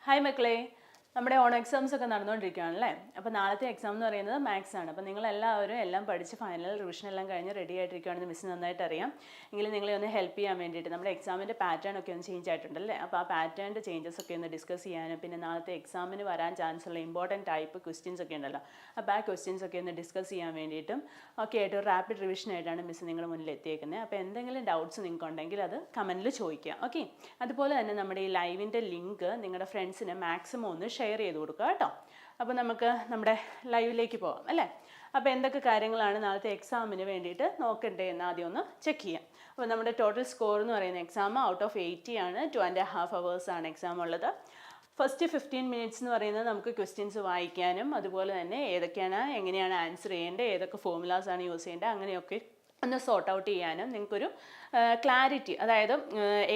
Hi മക്കളെ, നമ്മുടെ on exams ഒക്കെ നടന്നുകൊണ്ടിരിക്കുകയാണല്ലേ. അപ്പോൾ നാളത്തെ എക്സാം എന്ന് പറയുന്നത് മാത്സ് ആണ്. അപ്പോൾ നിങ്ങളെല്ലാവരും എല്ലാം പഠിച്ച് ഫൈനൽ റിവിഷൻ എല്ലാം കഴിഞ്ഞ് റെഡി ആയിട്ടിരിക്കുകയാണെന്ന് മിസ് നന്നായിട്ട് അറിയാം. എങ്കിലും നിങ്ങളെ ഒന്ന് ഹെൽപ്പ് ചെയ്യാൻ വേണ്ടിയിട്ട് നമ്മുടെ എക്സാമിൻ്റെ പാറ്റേൺ ഒക്കെ ഒന്ന് ചേഞ്ച് ആയിട്ടുണ്ടല്ലേ. അപ്പോൾ ആ പാറ്റേണിൻ്റെ ചേഞ്ചസ് ഒക്കെ ഒന്ന് ഡിസ്കസ് ചെയ്യാനും പിന്നെ നാളത്തെ എക്സാമിന് വരാൻ ചാൻസ് ഉള്ള ഇമ്പോർട്ടൻറ്റ് ടൈപ്പ് ക്വസ്റ്റ്യൻസ് ഒക്കെ ഉണ്ടല്ലോ, അപ്പോൾ ആ ക്വസ്റ്റ്യൻസ് ഒക്കെ ഒന്ന് ഡിസ്കസ് ചെയ്യാൻ വേണ്ടിയിട്ടും ഒക്കെ ആയിട്ട് ഒരു റാപ്പിഡ് റിവിഷനായിട്ടാണ് മിസ് നിങ്ങളുടെ മുന്നിൽ എത്തിയേക്കുന്നത്. അപ്പോൾ എന്തെങ്കിലും ഡൗട്ട്സ് നിങ്ങൾക്ക് ഉണ്ടെങ്കിൽ അത് കമൻറ്റിൽ ചോദിക്കുക. ഓക്കെ, അതുപോലെ തന്നെ നമ്മുടെ ഈ ലൈവിൻ്റെ ലിങ്ക് നിങ്ങളുടെ ഫ്രണ്ട്സിന് മാക്സിമം ഒന്ന് ഷെയർ ചെയ്ത് കൊടുക്കുക കേട്ടോ. അപ്പോൾ നമുക്ക് നമ്മുടെ ലൈവിലേക്ക് പോകാം അല്ലേ. അപ്പോൾ എന്തൊക്കെ കാര്യങ്ങളാണ് നാളത്തെ എക്സാമിന് വേണ്ടിയിട്ട് നോക്കണ്ടേ എന്ന് ആദ്യം ഒന്ന് ചെക്ക് ചെയ്യാം. അപ്പോൾ നമ്മുടെ ടോട്ടൽ സ്കോർ എന്ന് പറയുന്ന എക്സാം ഔട്ട് ഓഫ് 80 ആണ്. 2.5 hours ആണ് എക്സാം ഉള്ളത്. ഫസ്റ്റ് 15 minutes എന്ന് പറയുന്നത് നമുക്ക് ക്വസ്റ്റ്യൻസ് വായിക്കാനും അതുപോലെ തന്നെ എങ്ങനെയാണ് ആൻസർ ചെയ്യേണ്ടത്, ഏതൊക്കെ ഫോർമുലാസാണ് യൂസ് ചെയ്യേണ്ടത്, അങ്ങനെയൊക്കെ ഒന്ന് സോർട്ട് ഔട്ട് ചെയ്യാനും നിങ്ങൾക്കൊരു ക്ലാരിറ്റി, അതായത്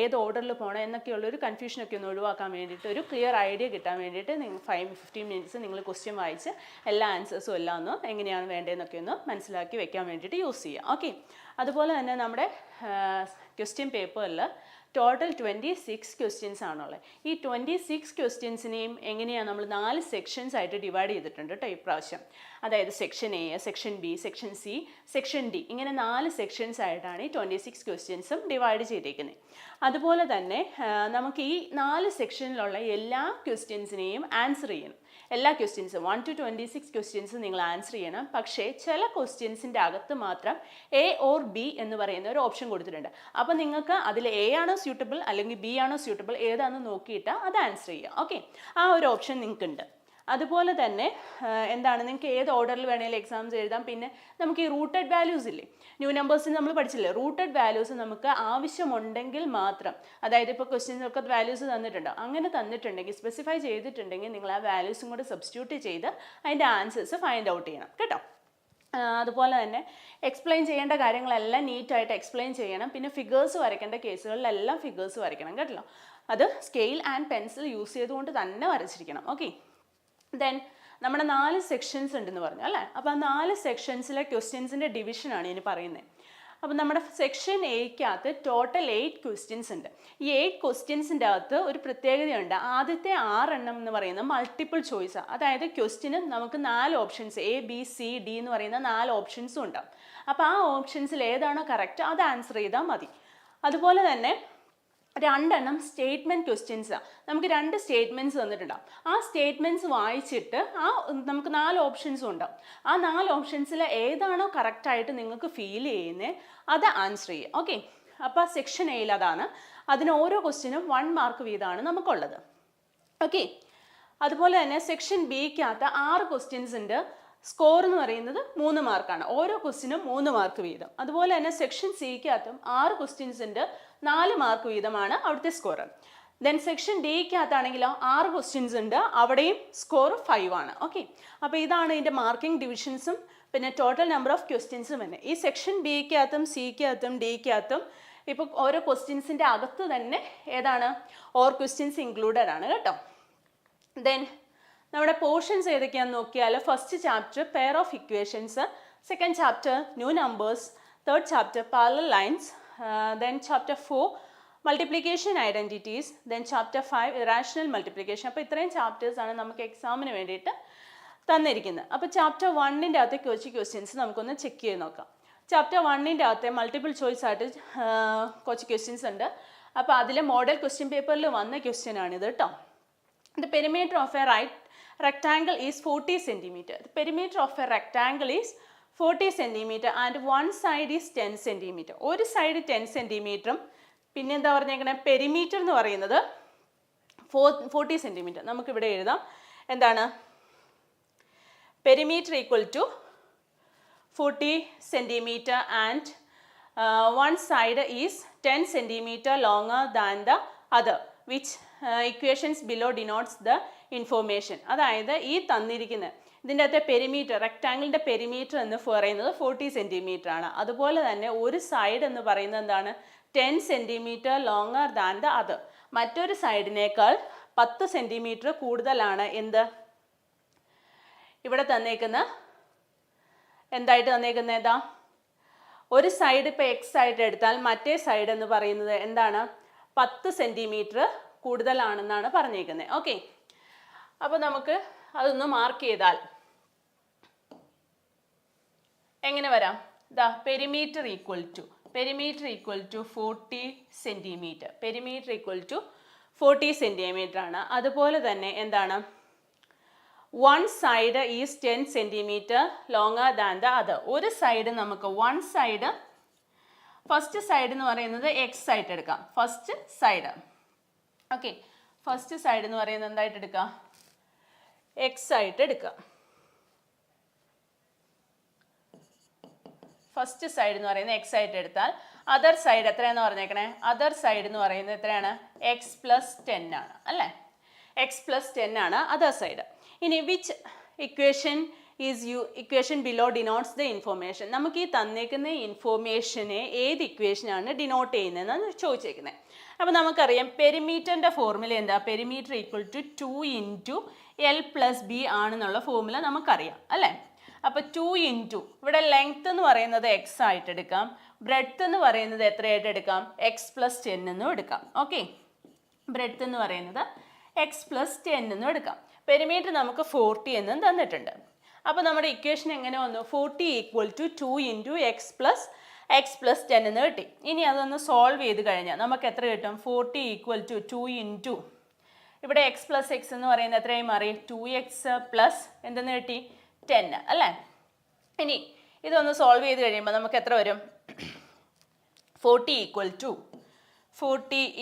ഏത് ഓർഡറിൽ പോകണം എന്നൊക്കെയുള്ളൊരു കൺഫ്യൂഷനൊക്കെ ഒന്ന് ഒഴിവാക്കാൻ വേണ്ടിയിട്ട് ഒരു ക്ലിയർ ഐഡിയ കിട്ടാൻ വേണ്ടിയിട്ട് നിങ്ങൾ 15 minutes നിങ്ങൾ ക്വസ്റ്റ്യൻ വായിച്ച് എല്ലാ ആൻസേഴ്സും എല്ലാം ഒന്ന് എങ്ങനെയാണ് വേണ്ടതെന്നൊക്കെ ഒന്ന് മനസ്സിലാക്കി വെക്കാൻ വേണ്ടിയിട്ട് യൂസ് ചെയ്യുക. ഓക്കെ, അതുപോലെ തന്നെ നമ്മുടെ ക്വസ്റ്റ്യൻ പേപ്പറിൽ ടോട്ടൽ 26 ക്വസ്റ്റ്യൻസ് ആണുള്ളത്. ഈ 26 ക്വസ്റ്റ്യൻസിനെയും എങ്ങനെയാണ് നമ്മൾ 4 സെക്ഷൻസ് ആയിട്ട് ഡിവൈഡ് ചെയ്തിട്ടുണ്ട് കേട്ടോ ഇപ്രാവശ്യം. അതായത് section A, section B, section C, section D, ഇങ്ങനെ 4 സെക്ഷൻസ് ആയിട്ടാണ് ഈ 26 ക്വസ്റ്റ്യൻസും ഡിവൈഡ് ചെയ്തിരിക്കുന്നത്. അതുപോലെ തന്നെ നമുക്ക് ഈ 4 സെക്ഷനിലുള്ള എല്ലാ ക്വസ്റ്റ്യൻസിനെയും ആൻസർ ചെയ്യണം. എല്ലാ ക്വസ്റ്റ്യൻസും 1 to 26 ക്വസ്റ്റ്യൻസ് നിങ്ങൾ ആൻസർ ചെയ്യണം. പക്ഷേ ചില ക്വസ്റ്റ്യൻസിൻ്റെ അകത്ത് മാത്രം എ ഓർ ബി എന്ന് പറയുന്ന ഒരു ഓപ്ഷൻ കൊടുത്തിട്ടുണ്ട്. അപ്പോൾ നിങ്ങൾക്ക് അതിൽ എ ആണോ സ്യൂട്ടബിൾ അല്ലെങ്കിൽ ബി ആണോ സ്യൂട്ടബിൾ ഏതാണെന്ന് നോക്കിയിട്ട് അത് ആൻസർ ചെയ്യുക. ഓക്കെ, ആ ഒരു ഓപ്ഷൻ നിങ്ങൾക്കുണ്ട്. അതുപോലെ തന്നെ നിങ്ങൾക്ക് ഏത് ഓർഡറിൽ വേണമെങ്കിലും എക്സാംസ് എഴുതാം. പിന്നെ നമുക്ക് ഈ റൂട്ടഡ് വാല്യൂസ് ഇല്ലേ, ന്യൂ നമ്പേഴ്സിന് നമ്മൾ പഠിച്ചില്ലേ, റൂട്ടഡ് വാല്യൂസ് നമുക്ക് ആവശ്യമുണ്ടെങ്കിൽ മാത്രം, അതായത് ഇപ്പോൾ ക്വസ്റ്റ്യൻസൊക്കെ വാല്യൂസ് തന്നിട്ടുണ്ടോ, അങ്ങനെ തന്നിട്ടുണ്ടെങ്കിൽ സ്പെസിഫൈ ചെയ്തിട്ടുണ്ടെങ്കിൽ നിങ്ങൾ ആ വാല്യൂസും കൂടെ സബ്സ്റ്റിറ്റ്യൂട്ട് ചെയ്ത് അതിൻ്റെ ആൻസേഴ്സ് ഫൈൻഡ് ഔട്ട് ചെയ്യണം കേട്ടോ. അതുപോലെ തന്നെ എക്സ്പ്ലെയിൻ ചെയ്യേണ്ട കാര്യങ്ങളെല്ലാം നീറ്റായിട്ട് എക്സ്പ്ലെയിൻ ചെയ്യണം. പിന്നെ ഫിഗേഴ്സ് വരയ്ക്കേണ്ട കേസുകളിലെല്ലാം ഫിഗേഴ്സ് വരയ്ക്കണം കേട്ടോ. അത് സ്കെയിൽ ആൻഡ് പെൻസിൽ യൂസ് ചെയ്തുകൊണ്ട് തന്നെ വരച്ചിരിക്കണം. ഓക്കെ, ദെൻ നമ്മുടെ 4 സെക്ഷൻസ് ഉണ്ടെന്ന് പറഞ്ഞു അല്ലേ. അപ്പോൾ ആ 4 സെക്ഷൻസിലെ ക്വസ്റ്റ്യൻസിൻ്റെ ഡിവിഷനാണ് ഇനി പറയുന്നത്. അപ്പോൾ നമ്മുടെ സെക്ഷൻ എയ്ക്കകത്ത് ടോട്ടൽ 8 ക്വസ്റ്റ്യൻസ് ഉണ്ട്. ഈ 8 ക്വസ്റ്റ്യൻസിൻ്റെ അകത്ത് ഒരു പ്രത്യേകതയുണ്ട്. ആദ്യത്തെ 6 എണ്ണം എന്ന് പറയുന്നത് മൾട്ടിപ്പിൾ ചോയ്സാണ്. അതായത് ക്വസ്റ്റ്യന് നമുക്ക് 4 options A B C D എന്ന് പറയുന്ന 4 ഓപ്ഷൻസും ഉണ്ടാവും. അപ്പോൾ ആ ഓപ്ഷൻസിൽ ഏതാണോ കറക്റ്റ് അത് ആൻസർ ചെയ്താൽ മതി. അതുപോലെ തന്നെ 2 എണ്ണം സ്റ്റേറ്റ്മെൻറ്റ് ക്വസ്റ്റ്യൻസാണ്. നമുക്ക് 2 സ്റ്റേറ്റ്മെൻറ്റ്സ് തന്നിട്ടുണ്ടാവും. ആ സ്റ്റേറ്റ്മെൻറ്റ്സ് വായിച്ചിട്ട് നമുക്ക് 4 ഓപ്ഷൻസും ഉണ്ടാവും. ആ 4 ഓപ്ഷൻസിൽ ഏതാണോ കറക്റ്റായിട്ട് നിങ്ങൾക്ക് ഫീൽ ചെയ്യുന്നത് അത് ആൻസർ ചെയ്യുക. ഓക്കെ, അപ്പോൾ സെക്ഷൻ എയിൽ അതാണ്. അതിന് ഓരോ ക്വസ്റ്റ്യനും 1 മാർക്ക് വീതമാണ് നമുക്കുള്ളത്. ഓക്കെ, അതുപോലെ തന്നെ സെക്ഷൻ ബിക്കകത്ത് 6 ക്വസ്റ്റ്യൻസ് ഉണ്ട്. സ്കോർ എന്ന് പറയുന്നത് 3 മാർക്കാണ്. ഓരോ ക്വസ്റ്റ്യനും 3 മാർക്ക് വീതം. അതുപോലെ തന്നെ സെക്ഷൻ സിക്കകത്തും 6 ക്വസ്റ്റ്യൻസ് ഉണ്ട്. 4 മാർക്ക് വീതമാണ് അവിടുത്തെ സ്കോർ. ദെൻ സെക്ഷൻ ഡിക്കകത്താണെങ്കിലോ 6 ക്വസ്റ്റ്യൻസ് ഉണ്ട്. അവിടെയും സ്കോർ 5 ആണ്. ഓക്കെ, അപ്പോൾ ഇതാണ് ഇതിൻ്റെ മാർക്കിംഗ് ഡിവിഷൻസും പിന്നെ ടോട്ടൽ നമ്പർ ഓഫ് ക്വസ്റ്റ്യൻസും തന്നെ. ഈ സെക്ഷൻ ബിക്കകത്തും സിക്കകത്തും ഡിക്കകത്തും ഇപ്പോൾ ഓരോ ക്വസ്റ്റ്യൻസിൻ്റെ അകത്ത് തന്നെ ഏതാണ് ഓർ ക്വസ്റ്റ്യൻസ് ഇൻക്ലൂഡഡ് ആണ് കേട്ടോ. ദെൻ നമ്മുടെ പോർഷൻസ് ഏതൊക്കെയാണെന്ന് നോക്കിയാൽ first chapter pair of equations, second chapter new numbers, third chapter parallel lines, then chapter 4 multiplication identities, then chapter 5 irrational multiplication. അപ്പോൾ ഇത്രയും ചാപ്റ്റേഴ്സാണ് നമുക്ക് എക്സാമിന് വേണ്ടിയിട്ട് തന്നിരിക്കുന്നത്. അപ്പോൾ ചാപ്റ്റർ 1ൻ്റെ അകത്തെ കുറച്ച് ക്വസ്റ്റ്യൻസ് നമുക്കൊന്ന് ചെക്ക് ചെയ്ത് നോക്കാം. ചാപ്റ്റർ 1ൻ്റെ അകത്തെ മൾട്ടിപ്പിൾ ചോയ്സ് ആയിട്ട് കുറച്ച് ക്വസ്റ്റ്യൻസ് ഉണ്ട്. അപ്പോൾ അതിലെ മോഡൽ ക്വസ്റ്റ്യൻ പേപ്പറിൽ വന്ന ക്വസ്റ്റ്യൻ ആണിത് കേട്ടോ. The perimeter of a rectangle is 40 centimeter. The perimeter of a rectangle is 40 centimeter and one side is 10 centimeter. ഒരു സൈഡ് 10 സെൻറ്റിമീറ്ററും പിന്നെ എന്താ പറഞ്ഞേക്കുന്നത് പെരിമീറ്റർ എന്ന് പറയുന്നത് 40 സെൻറ്റിമീറ്റർ. നമുക്കിവിടെ എഴുതാം എന്താണ് perimeter equal to 40 centimeter and one side is 10 centimeter longer than the other, which equations below denotes the information. അതായത് ഈ തന്നിരിക്കുന്ന ഇതിൻ്റെ അകത്തെ പെരിമീറ്റർ റെക്ടാങ്കിളിൻ്റെ പെരിമീറ്റർ എന്ന് പറയുന്നത് 40 സെൻറ്റിമീറ്റർ ആണ്. അതുപോലെ തന്നെ ഒരു സൈഡ് എന്ന് പറയുന്നത് എന്താണ് 10 centimetre longer than the other. മറ്റൊരു സൈഡിനേക്കാൾ 10 സെൻറ്റിമീറ്റർ കൂടുതലാണ് എന്ത് ഇവിടെ തന്നേക്കുന്ന എന്തായിട്ട് തന്നേക്കുന്നത് ഏതാ ഒരു സൈഡ് ഇപ്പോൾ എക്സ് ആയിട്ട് എടുത്താൽ മറ്റേ സൈഡ് എന്ന് പറയുന്നത് എന്താണ് 10 സെൻറ്റിമീറ്റർ കൂടുതലാണെന്നാണ് പറഞ്ഞേക്കുന്നത്. ഓക്കെ, അപ്പോൾ നമുക്ക് അതൊന്ന് മാർക്ക് ചെയ്താൽ എങ്ങനെ വരാം? ദാ perimeter equal to 40 centimetre. Perimeter equal to 40 centimetre ആണ്. അതുപോലെ തന്നെ എന്താണ്, one side is 10 centimetre longer than the other. ഒരു സൈഡ് നമുക്ക് വൺ സൈഡ്, ഫസ്റ്റ് സൈഡ് എന്ന് പറയുന്നത് എക്സ് ആയിട്ട് എടുക്കാം. First side, okay, first side എന്ന് പറയുന്നത് എന്തായിട്ട് എടുക്കാം? എക്സ് ആയിട്ട് എടുക്കാം. ഫസ്റ്റ് സൈഡ് എന്ന് പറയുന്നത് എക്സ് ആയിട്ട് എടുത്താൽ അതർ സൈഡ് എത്രയാണെന്ന് പറഞ്ഞേക്കണേ? അതർ സൈഡ് എന്ന് പറയുന്നത് എത്രയാണ്? എക്സ് പ്ലസ് 10 ആണ് അല്ലേ? എക്സ് പ്ലസ് 10 ആണ് അതർ സൈഡ്. ഇനി which equation equation below denotes the information. നമുക്ക് ഈ തന്നേക്കുന്ന ഇൻഫോർമേഷനെ ഏത് ഇക്വേഷനാണ് ഡിനോട്ട് ചെയ്യുന്നതെന്നാണ് ചോദിച്ചേക്കുന്നത്. അപ്പോൾ നമുക്കറിയാം പെരിമീറ്ററിൻ്റെ ഫോർമുല എന്താ? Perimeter equal to 2 into L plus B ആണെന്നുള്ള ഫോർമുല നമുക്കറിയാം അല്ലേ? അപ്പോൾ 2 ഇൻറ്റു, ഇവിടെ ലെങ്ത് എന്ന് പറയുന്നത് എക്സ് ആയിട്ട് എടുക്കാം, ബ്രെഡ്ത്ത് എന്ന് പറയുന്നത് എത്രയായിട്ട് എടുക്കാം? എക്സ് പ്ലസ് 10 എന്നും എടുക്കാം. ഓക്കെ, ബ്രെഡ്ത്ത് എന്ന് പറയുന്നത് എക്സ് പ്ലസ് 10 എന്നും എടുക്കാം. പെരിമീറ്റർ നമുക്ക് 40 എന്നും തന്നിട്ടുണ്ട്. അപ്പോൾ നമ്മുടെ ഇക്വേഷൻ എങ്ങനെ വന്നു? 40 equal to 2 into x plus 10 എന്ന് കിട്ടി. ഇനി അതൊന്ന് സോൾവ് ചെയ്ത് കഴിഞ്ഞാൽ നമുക്ക് എത്ര കിട്ടും? 40 ഈക്വൽ ടു 2 ഇൻറ്റു, ഇവിടെ എക്സ് പ്ലസ് എക്സ് എന്ന് പറയുന്നത് എത്രയും മാറി? 2x പ്ലസ് എന്തെന്ന് കിട്ടി? 10 അല്ലേ? ഇനി ഇതൊന്ന് സോൾവ് ചെയ്ത് കഴിയുമ്പോൾ നമുക്ക് എത്ര വരും? 40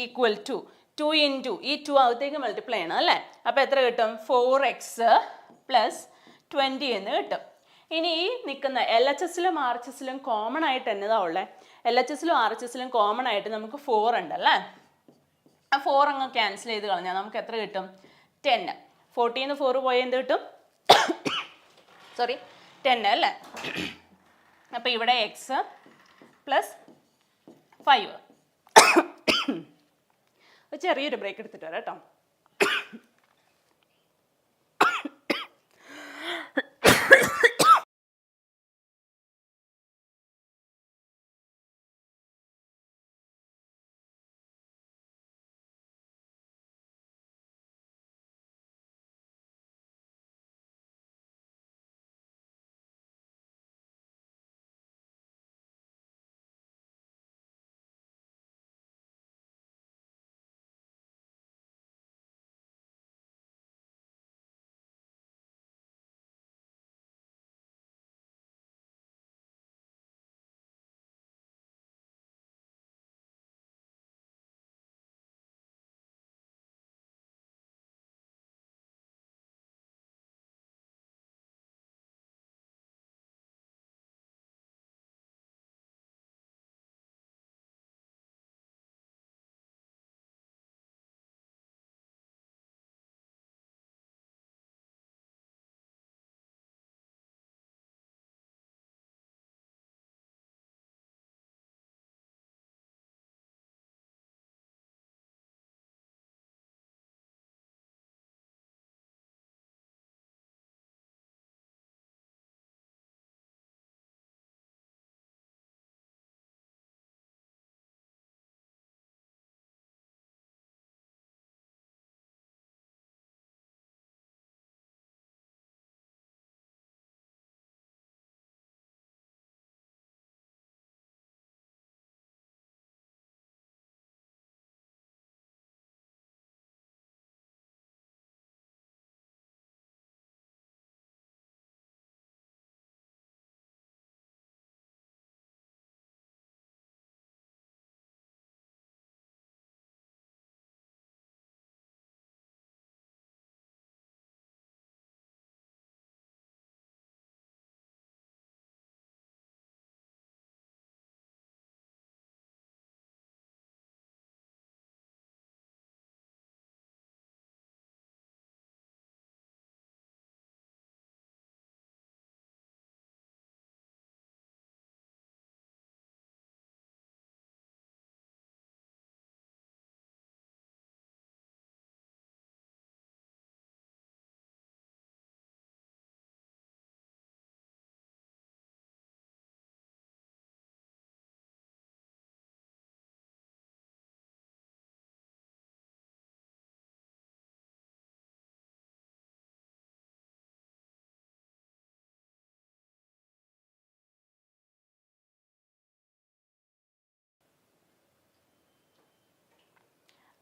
ഈക്വൽ ടു 2 ഇൻറ്റു ഈ 2 അകത്തേക്ക് മൾട്ടിപ്ലൈ ചെയ്യണം അല്ലേ? അപ്പോൾ എത്ര കിട്ടും? 4x പ്ലസ് 20 എന്ന് കിട്ടും. ഇനി ഈ നിൽക്കുന്ന എൽ എച്ച് എസിലും ആർ എച്ച് എസിലും കോമൺ ആയിട്ട് എന്നതാ ഉള്ളത്? എൽ എച്ച് എസിലും ആർ എച്ച് എസിലും കോമൺ ആയിട്ട് നമുക്ക് 4 ഉണ്ടല്ലേ? ആ 4 അങ്ങ് ക്യാൻസൽ ചെയ്ത് കളഞ്ഞാൽ നമുക്ക് എത്ര കിട്ടും? 10. 40 നിന്ന് 4 പോയാൽ എന്ത് കിട്ടും? സോറി, 10 അല്ലേ? അപ്പോൾ ഇവിടെ എക്സ് പ്ലസ് 5. ചെറിയൊരു ബ്രേക്ക് എടുത്തിട്ട് വരാം കേട്ടോ.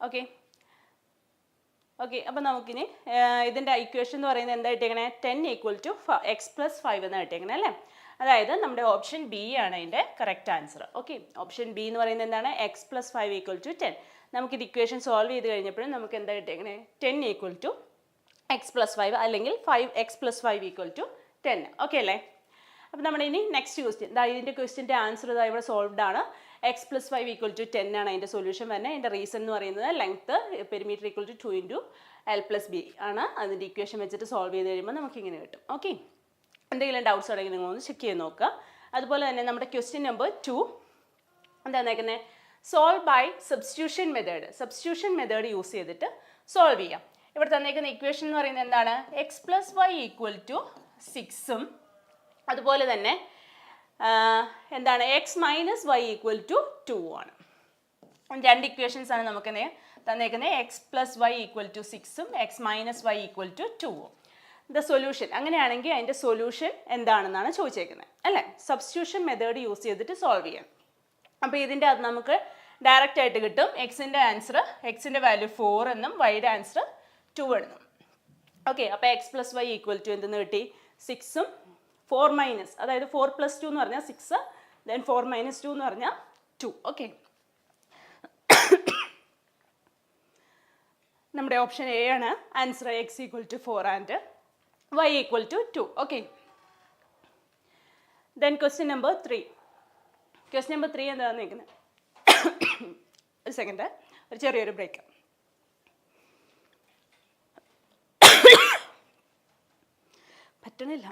Okay okay. അപ്പോൾ നമുക്കിനി ഇതിൻ്റെ ഇക്വേഷൻ എന്ന് പറയുന്നത് എന്താ കിട്ടിയേക്കണേ? 10 ഈക്വൽ ടു എക്സ് പ്ലസ് 5 എന്നാണ് കിട്ടിയേക്കണേ അല്ലേ? അതായത് നമ്മുടെ ഓപ്ഷൻ ബി ആണ് അതിൻ്റെ correct answer. Okay, option B എന്ന് പറയുന്നത് എന്താണ്? X plus 5 equal to 10. നമുക്കിത് ഇക്വേഷൻ സോൾവ് ചെയ്ത് കഴിഞ്ഞപ്പോഴും നമുക്ക് എന്താ കിട്ടിയേക്കണേ? 10 ഈക്വൽ ടു എക്സ് പ്ലസ് 5 അല്ലെങ്കിൽ 5x plus 5 equal to 10. Okay അല്ലേ? അപ്പോൾ നമ്മുടെ ഇനി നെക്സ്റ്റ് ക്വസ്റ്റ്യൻ, ഇതിൻ്റെ ക്വസ്റ്റ്യൻ്റെ ആൻസർ ഇവിടെ സോൾവ്ഡ് ആണ്. എക്സ് പ്ലസ് 5 ഈക്വൽ ടു 10 ആണ് അതിൻ്റെ സൊല്യൂഷൻ വരുന്നത്. അതിൻ്റെ റീസൺ എന്ന് പറയുന്നത് length perimeter equal to 2 into L plus B ആണ്. അതിൻ്റെ ഇക്വേഷൻ വെച്ചിട്ട് സോൾവ് ചെയ്ത് കഴിയുമ്പോൾ നമുക്ക് ഇങ്ങനെ കിട്ടും. ഓക്കെ, എന്തെങ്കിലും ഡൗട്ട്സ് ഉണ്ടെങ്കിൽ നിങ്ങളൊന്ന് ചെക്ക് ചെയ്ത് നോക്കുക. അതുപോലെ തന്നെ നമ്മുടെ ക്വസ്റ്റ്യൻ നമ്പർ 2 എന്താണെന്നേക്കുന്നത്? Solve by substitution method. Substitution method use ചെയ്തിട്ട് സോൾവ് ചെയ്യാം. ഇവിടെ തന്നേക്കുന്ന ഇക്വേഷൻ എന്ന് പറയുന്നത് എന്താണ്? X plus y equal to 6ഉം അതുപോലെ തന്നെ എന്താണ്? X minus y equal to 2 ആണ്. രണ്ട് ഇക്വേഷൻസ് ആണ് നമുക്ക് തന്നേക്കുന്നത്. X plus y equal to 6ഉം x minus y equal to 2ഉം. ദ സൊല്യൂഷൻ, അങ്ങനെയാണെങ്കിൽ അതിൻ്റെ സൊല്യൂഷൻ എന്താണെന്നാണ് ചോദിച്ചേക്കുന്നത് അല്ലേ? സബ്സ്റ്റിറ്റ്യൂഷൻ മെത്തേഡ് യൂസ് ചെയ്തിട്ട് സോൾവ് ചെയ്യാം. അപ്പോൾ ഇതിൻ്റെ അത് നമുക്ക് ഡയറക്റ്റ് ആയിട്ട് കിട്ടും. എക്സിൻ്റെ ആൻസർ, എക്സിൻ്റെ വാല്യൂ 4 എന്നും വൈയുടെ ആൻസർ 2 എന്നും. ഓക്കെ, അപ്പോൾ x plus y equal to എന്തെന്ന് കിട്ടി? 6ഉം 4 മൈനസ്, അതായത് 4 പ്ലസ് 2 എന്ന് പറഞ്ഞാൽ 6, ദെൻ 4 മൈനസ് 2 എന്ന് പറഞ്ഞാൽ 2. ഓക്കെ, നമ്മുടെ ഓപ്ഷൻ എ ആണ് answer. X equal to 4 and y equal to 2. Okay, then question number 3. Question number 3 എന്താണെന്ന് നിൽക്കുന്നത്? ഒരു സെക്കൻഡ്, ഒരു ചെറിയൊരു ബ്രേക്ക്. പറ്റണില്ല.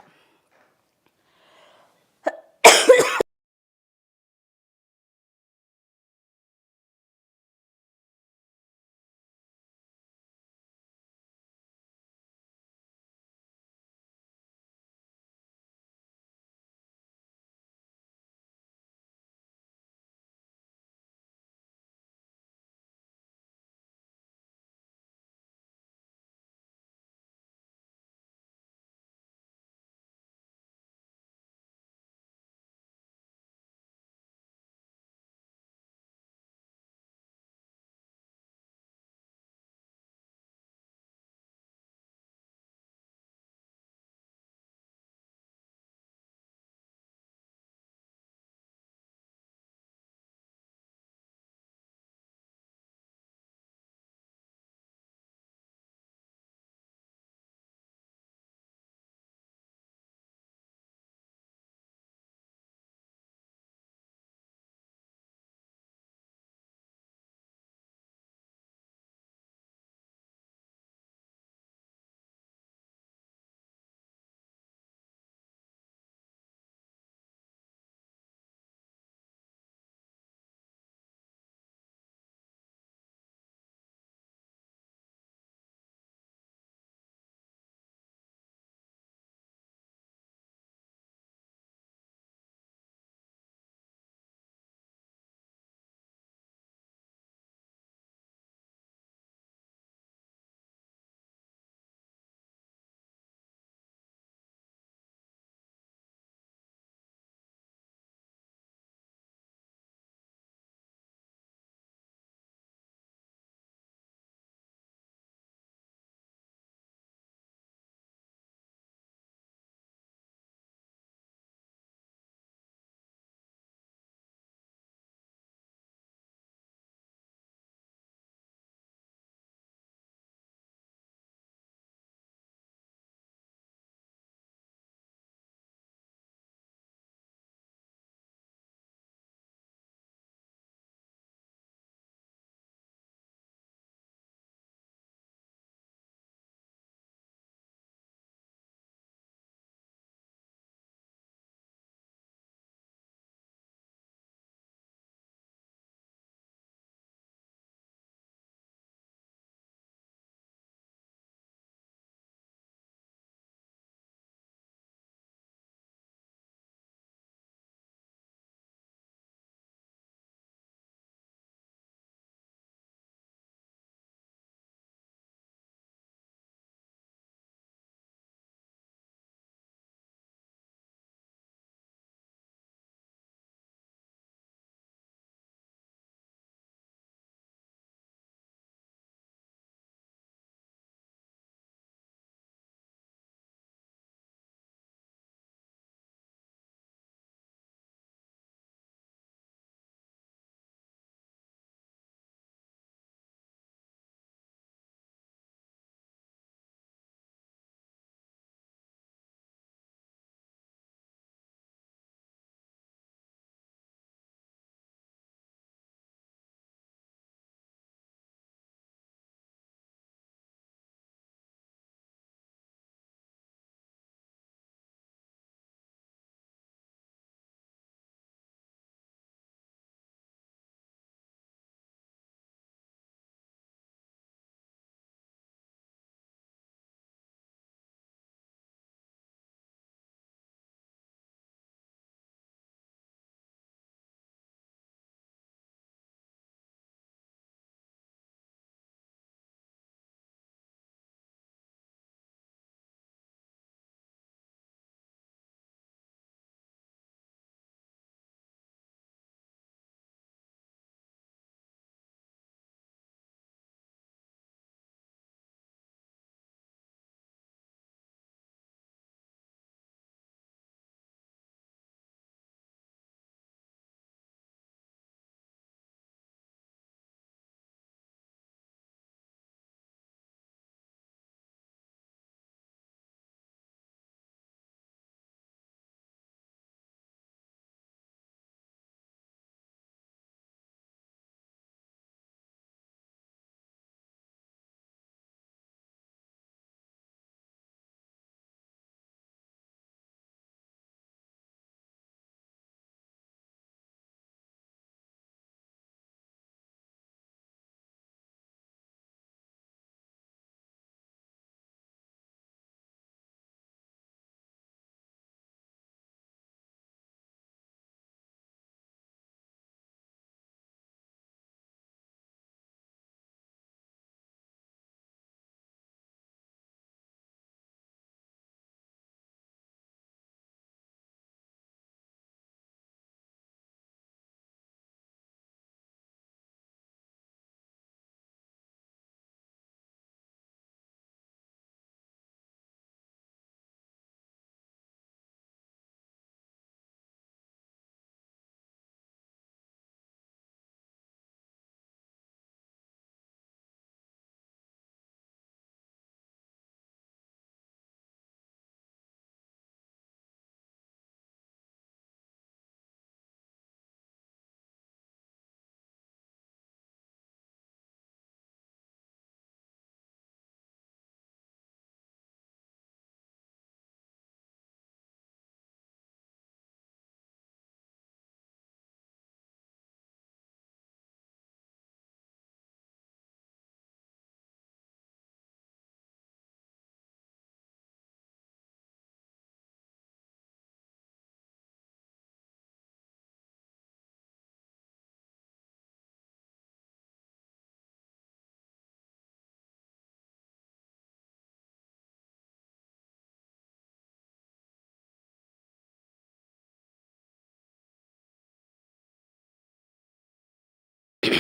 ഓക്കെ,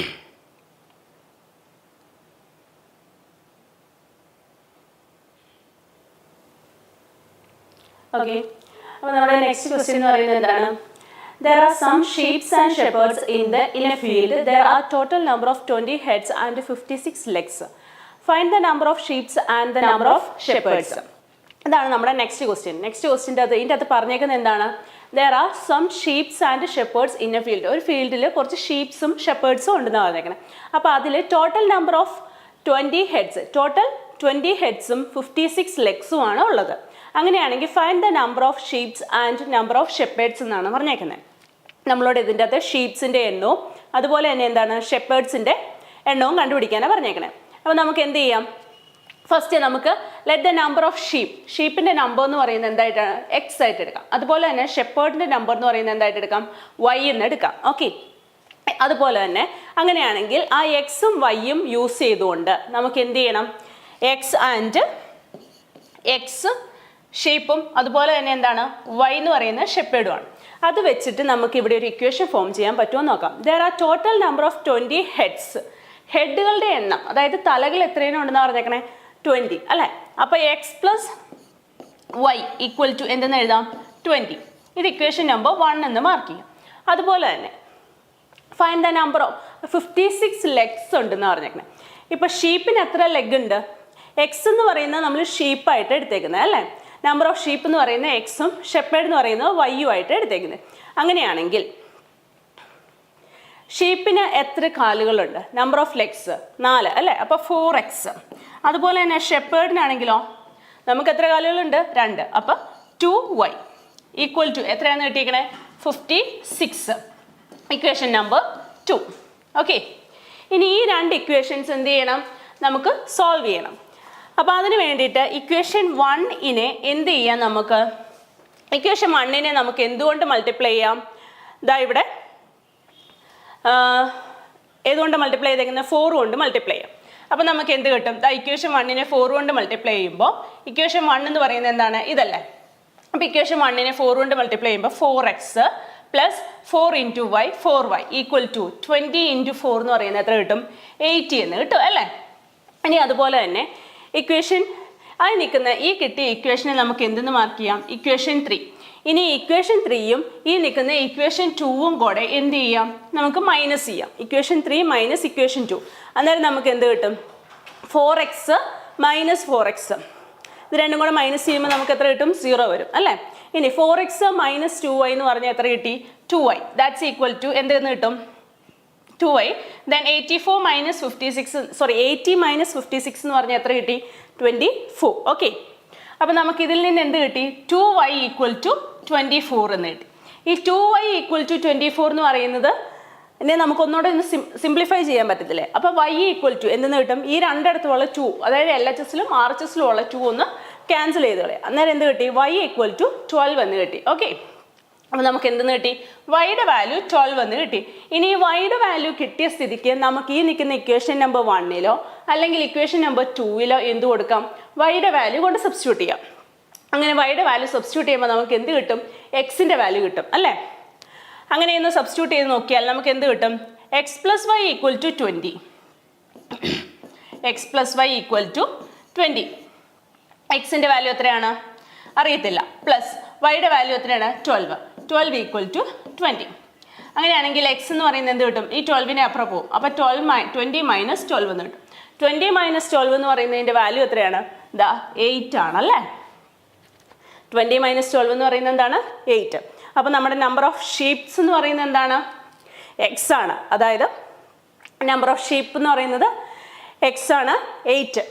അപ്പോൾ നമ്മുടെ നെക്സ്റ്റ് ക്വസ്റ്റ്യൻ എന്ന് പറയുന്നത് എന്താണ്? There are some sheep and shepherds in a field. There are total number of 20 heads and 56 legs. Find the number of sheep and the number of shepherds. അതാണ് നമ്മുടെ next question. Next ക്വസ്റ്റ്യൻ്റെ ഇതിൻ്റെ അകത്ത് പറഞ്ഞേക്കുന്നത് എന്താണ്? There are some sheep and shepherds in a field. ഒരു ഫീൽഡിൽ കുറച്ച് ഷീപ്സും ഷെപ്പേർഡ്സും ഉണ്ടെന്നാണ് പറഞ്ഞേക്കുന്നത്. അപ്പോൾ അതിൽ total number of 20 heads, total 20 ഹെഡ്സും 56 ലെഗ്സും ആണ് ഉള്ളത്. അങ്ങനെയാണെങ്കിൽ find the number of sheeps and number of shepherds എന്നാണ് പറഞ്ഞേക്കുന്നത്. നമ്മളോട് ഇതിൻ്റെ അകത്ത് ഷീപ്സിൻ്റെ എണ്ണവും അതുപോലെ തന്നെ എന്താണ് ഷെപ്പേർഡ്സിൻ്റെ എണ്ണവും കണ്ടുപിടിക്കാനാണ് പറഞ്ഞേക്കണേ. അപ്പോൾ നമുക്ക് എന്ത് ചെയ്യാം? ഫസ്റ്റ് നമുക്ക് ലെറ്റ് ദ നമ്പർ ഓഫ് ഷീപ്പിൻ്റെ നമ്പർ എന്ന് പറയുന്നത് എന്തായിട്ടാണ്? എക്സ് ആയിട്ട് എടുക്കാം. അതുപോലെ തന്നെ ഷെപ്പേർഡിൻ്റെ നമ്പർ എന്ന് പറയുന്നത് എന്തായിട്ട് എടുക്കാം? വൈ എന്ന് എടുക്കാം. ഓക്കെ, അതുപോലെ തന്നെ അങ്ങനെയാണെങ്കിൽ ആ എക്സും വൈയും യൂസ് ചെയ്തുകൊണ്ട് നമുക്ക് എന്ത് ചെയ്യണം? എക്സ് ഷീപ്പും അതുപോലെ തന്നെ എന്താണ് വൈ എന്ന് പറയുന്ന ഷെപ്പേർഡുമാണ്. അത് വെച്ചിട്ട് നമുക്ക് ഇവിടെ ഒരു ഇക്വേഷൻ ഫോം ചെയ്യാൻ പറ്റുമോ നോക്കാം. There are total number of 20 heads. ഹെഡുകളുടെ എണ്ണം, അതായത് തലകൾ എത്രയും ഉണ്ടെന്ന് പറഞ്ഞേക്കണേ? 20 അല്ലേ? അപ്പോൾ x plus y equal to എന്തെന്ന് എഴുതാം? 20. ഇത് ഇക്വേഷൻ നമ്പർ 1 എന്ന് മാർക്ക് ചെയ്യാം. അതുപോലെ തന്നെ find the number of 56 legs ഉണ്ടെന്ന് പറഞ്ഞേക്കണേ. ഇപ്പോൾ ഷീപ്പിന് എത്ര ലെഗ് ഉണ്ട്? എക്സ് എന്ന് പറയുന്നത് നമ്മൾ ഷീപ്പായിട്ട് എടുത്തേക്കുന്നത് അല്ലേ? നമ്പർ ഓഫ് ഷീപ്പ് എന്ന് പറയുന്നത് എക്സും ഷെപ്പേർഡ് എന്ന് പറയുന്നത് വൈയും ആയിട്ട് എടുത്തേക്കുന്നത്. അങ്ങനെയാണെങ്കിൽ ഷീപ്പിന് എത്ര കാലുകളുണ്ട്? നമ്പർ ഓഫ് ലെഗ്സ് 4 അല്ലേ? അപ്പോൾ 4x. അതുപോലെ തന്നെ ഷെപ്പേർഡിനാണെങ്കിലോ നമുക്ക് എത്ര കാലുകളുണ്ട്? 2. അപ്പോൾ 2y ഈക്വൽ ടു എത്രയാണെന്ന് കിട്ടിയിരിക്കണേ? 56. Equation number 2. ഓക്കെ, ഇനി ഈ 2 ഇക്വേഷൻസ് എന്ത് ചെയ്യണം? നമുക്ക് സോൾവ് ചെയ്യണം. അപ്പോൾ അതിന് വേണ്ടിയിട്ട് ഇക്വേഷൻ 1നെ എന്ത് ചെയ്യാം? നമുക്ക് ഇക്വേഷൻ 1നെ നമുക്ക് എന്തുകൊണ്ട് മൾട്ടിപ്ലൈ ചെയ്യാം? ഇതാ ഇവിടെ ഏതുകൊണ്ട് മൾട്ടിപ്ലൈ ചെയ്തേക്കുന്നത്? 4 കൊണ്ട് മൾട്ടിപ്ലൈ ചെയ്യാം. അപ്പോൾ നമുക്ക് എന്ത് കിട്ടും? ദാ ഇക്വേഷൻ 1നെ 4 കൊണ്ട് മൾട്ടിപ്ലൈ ചെയ്യുമ്പോൾ ഇക്വേഷൻ 1 എന്ന് പറയുന്നത് എന്താണ്? ഇതല്ലേ? അപ്പോൾ ഇക്വേഷൻ 1നെ 4 കൊണ്ട് മൾട്ടിപ്ലൈ ചെയ്യുമ്പോൾ 4x plus 4 into y 4y equal to 20 into 4 എന്ന് പറയുന്നത് എത്ര കിട്ടും? 80 എന്ന് കിട്ടും അല്ലേ? ഇനി അതുപോലെ തന്നെ ഇക്വേഷൻ ആയി നിൽക്കുന്ന ഈ കിട്ടിയ ഇക്വേഷനെ നമുക്ക് എന്തെന്ന് മാർക്ക് ചെയ്യാം? ഇക്വേഷൻ 3. ഇനി ഇക്വേഷൻ 3യും ഈ നിൽക്കുന്ന ഇക്വേഷൻ 2ഉം കൂടെ എന്ത് ചെയ്യാം? നമുക്ക് മൈനസ് ചെയ്യാം. Equation 3 minus equation 2. അന്നേരം നമുക്ക് എന്ത് കിട്ടും? 4x minus 4x. ഇത് രണ്ടും കൂടെ മൈനസ് ചെയ്യുമ്പോൾ നമുക്ക് എത്ര കിട്ടും? 0 വരും അല്ലേ? ഇനി 4x മൈനസ് 2y എന്ന് പറഞ്ഞാൽ എത്ര കിട്ടി? 2y. ദാറ്റ്സ് ഈക്വൽ ടു എന്തെന്ന് കിട്ടും? 2y. ദെൻ 80 മൈനസ് 56 എന്ന് പറഞ്ഞാൽ എത്ര കിട്ടി? 24. ഓക്കെ, അപ്പോൾ നമുക്ക് ഇതിൽ നിന്ന് എന്ത് കിട്ടി? 2y ഈക്വൽ ടു 24 എന്ന് കിട്ടി. ഈ 2y ഈക്വൽ ടു 24 എന്ന് പറയുന്നത് ഇനി നമുക്കൊന്നുകൂടെ ഒന്ന് സിംപ്ലിഫൈ ചെയ്യാൻ പറ്റത്തില്ലേ? അപ്പോൾ y ഈക്വൽ ടു എന്തെന്ന് കിട്ടും? ഈ രണ്ടിടത്തുള്ള 2, അതായത് LHSലും RHSലും ഉള്ള 2 ഒന്ന് ക്യാൻസൽ ചെയ്ത് കളയാം. അന്നേരം എന്ത് കിട്ടി? y ഈക്വൽ ടു 12 എന്ന് കിട്ടി. ഓക്കെ, അപ്പോൾ നമുക്ക് എന്തെന്ന് കിട്ടി? വൈയുടെ വാല്യൂ 12 എന്ന് കിട്ടി. ഇനി ഈ വൈയുടെ വാല്യൂ കിട്ടിയ സ്ഥിതിക്ക് നമുക്ക് ഈ നിൽക്കുന്ന ഇക്വേഷൻ നമ്പർ 1ലോ അല്ലെങ്കിൽ ഇക്വേഷൻ നമ്പർ 2ലോ എന്ത് കൊടുക്കാം? വൈയുടെ വാല്യൂ കൊണ്ട് സബ്സ്റ്റിറ്റ്യൂട്ട് ചെയ്യാം. അങ്ങനെ വൈയുടെ വാല്യൂ സബ്സ്റ്റിറ്റ്യൂട്ട് ചെയ്യുമ്പോൾ നമുക്ക് എന്ത് കിട്ടും? എക്സിൻ്റെ വാല്യൂ കിട്ടും അല്ലേ? അങ്ങനെ ഒന്ന് സബ്സ്റ്റിറ്റ്യൂട്ട് ചെയ്ത് നോക്കിയാൽ നമുക്ക് എന്ത് കിട്ടും? X plus y equal to 20. X plus y equal to 20. എക്സിൻ്റെ വാല്യൂ എത്രയാണ്? അറിയത്തില്ല. പ്ലസ് വൈയുടെ വാല്യൂ എത്രയാണ്? 12 ഈക്വൽ ടു 20. അങ്ങനെയാണെങ്കിൽ എക്സ് എന്ന് പറയുന്നത് എന്ത് കിട്ടും? ഈ 12നെ അപ്പുറം പോകും. അപ്പോൾ 20 മൈനസ് 12 എന്ന് കിട്ടും. 20 മൈനസ് 12 എന്ന് പറയുന്നതിൻ്റെ വാല്യൂ എത്രയാണ്? 8 ആണല്ലേ? 20 മൈനസ് 12 എന്ന് പറയുന്നത് എന്താണ്? 8. അപ്പോൾ നമ്മുടെ നമ്പർ ഓഫ് ഷീപ്സ് എന്ന് പറയുന്നത് എന്താണ്? എക്സ് ആണ്. അതായത് നമ്പർ ഓഫ് ഷീപ്പ് എന്ന് പറയുന്നത് എക്സ് ആണ്, 8.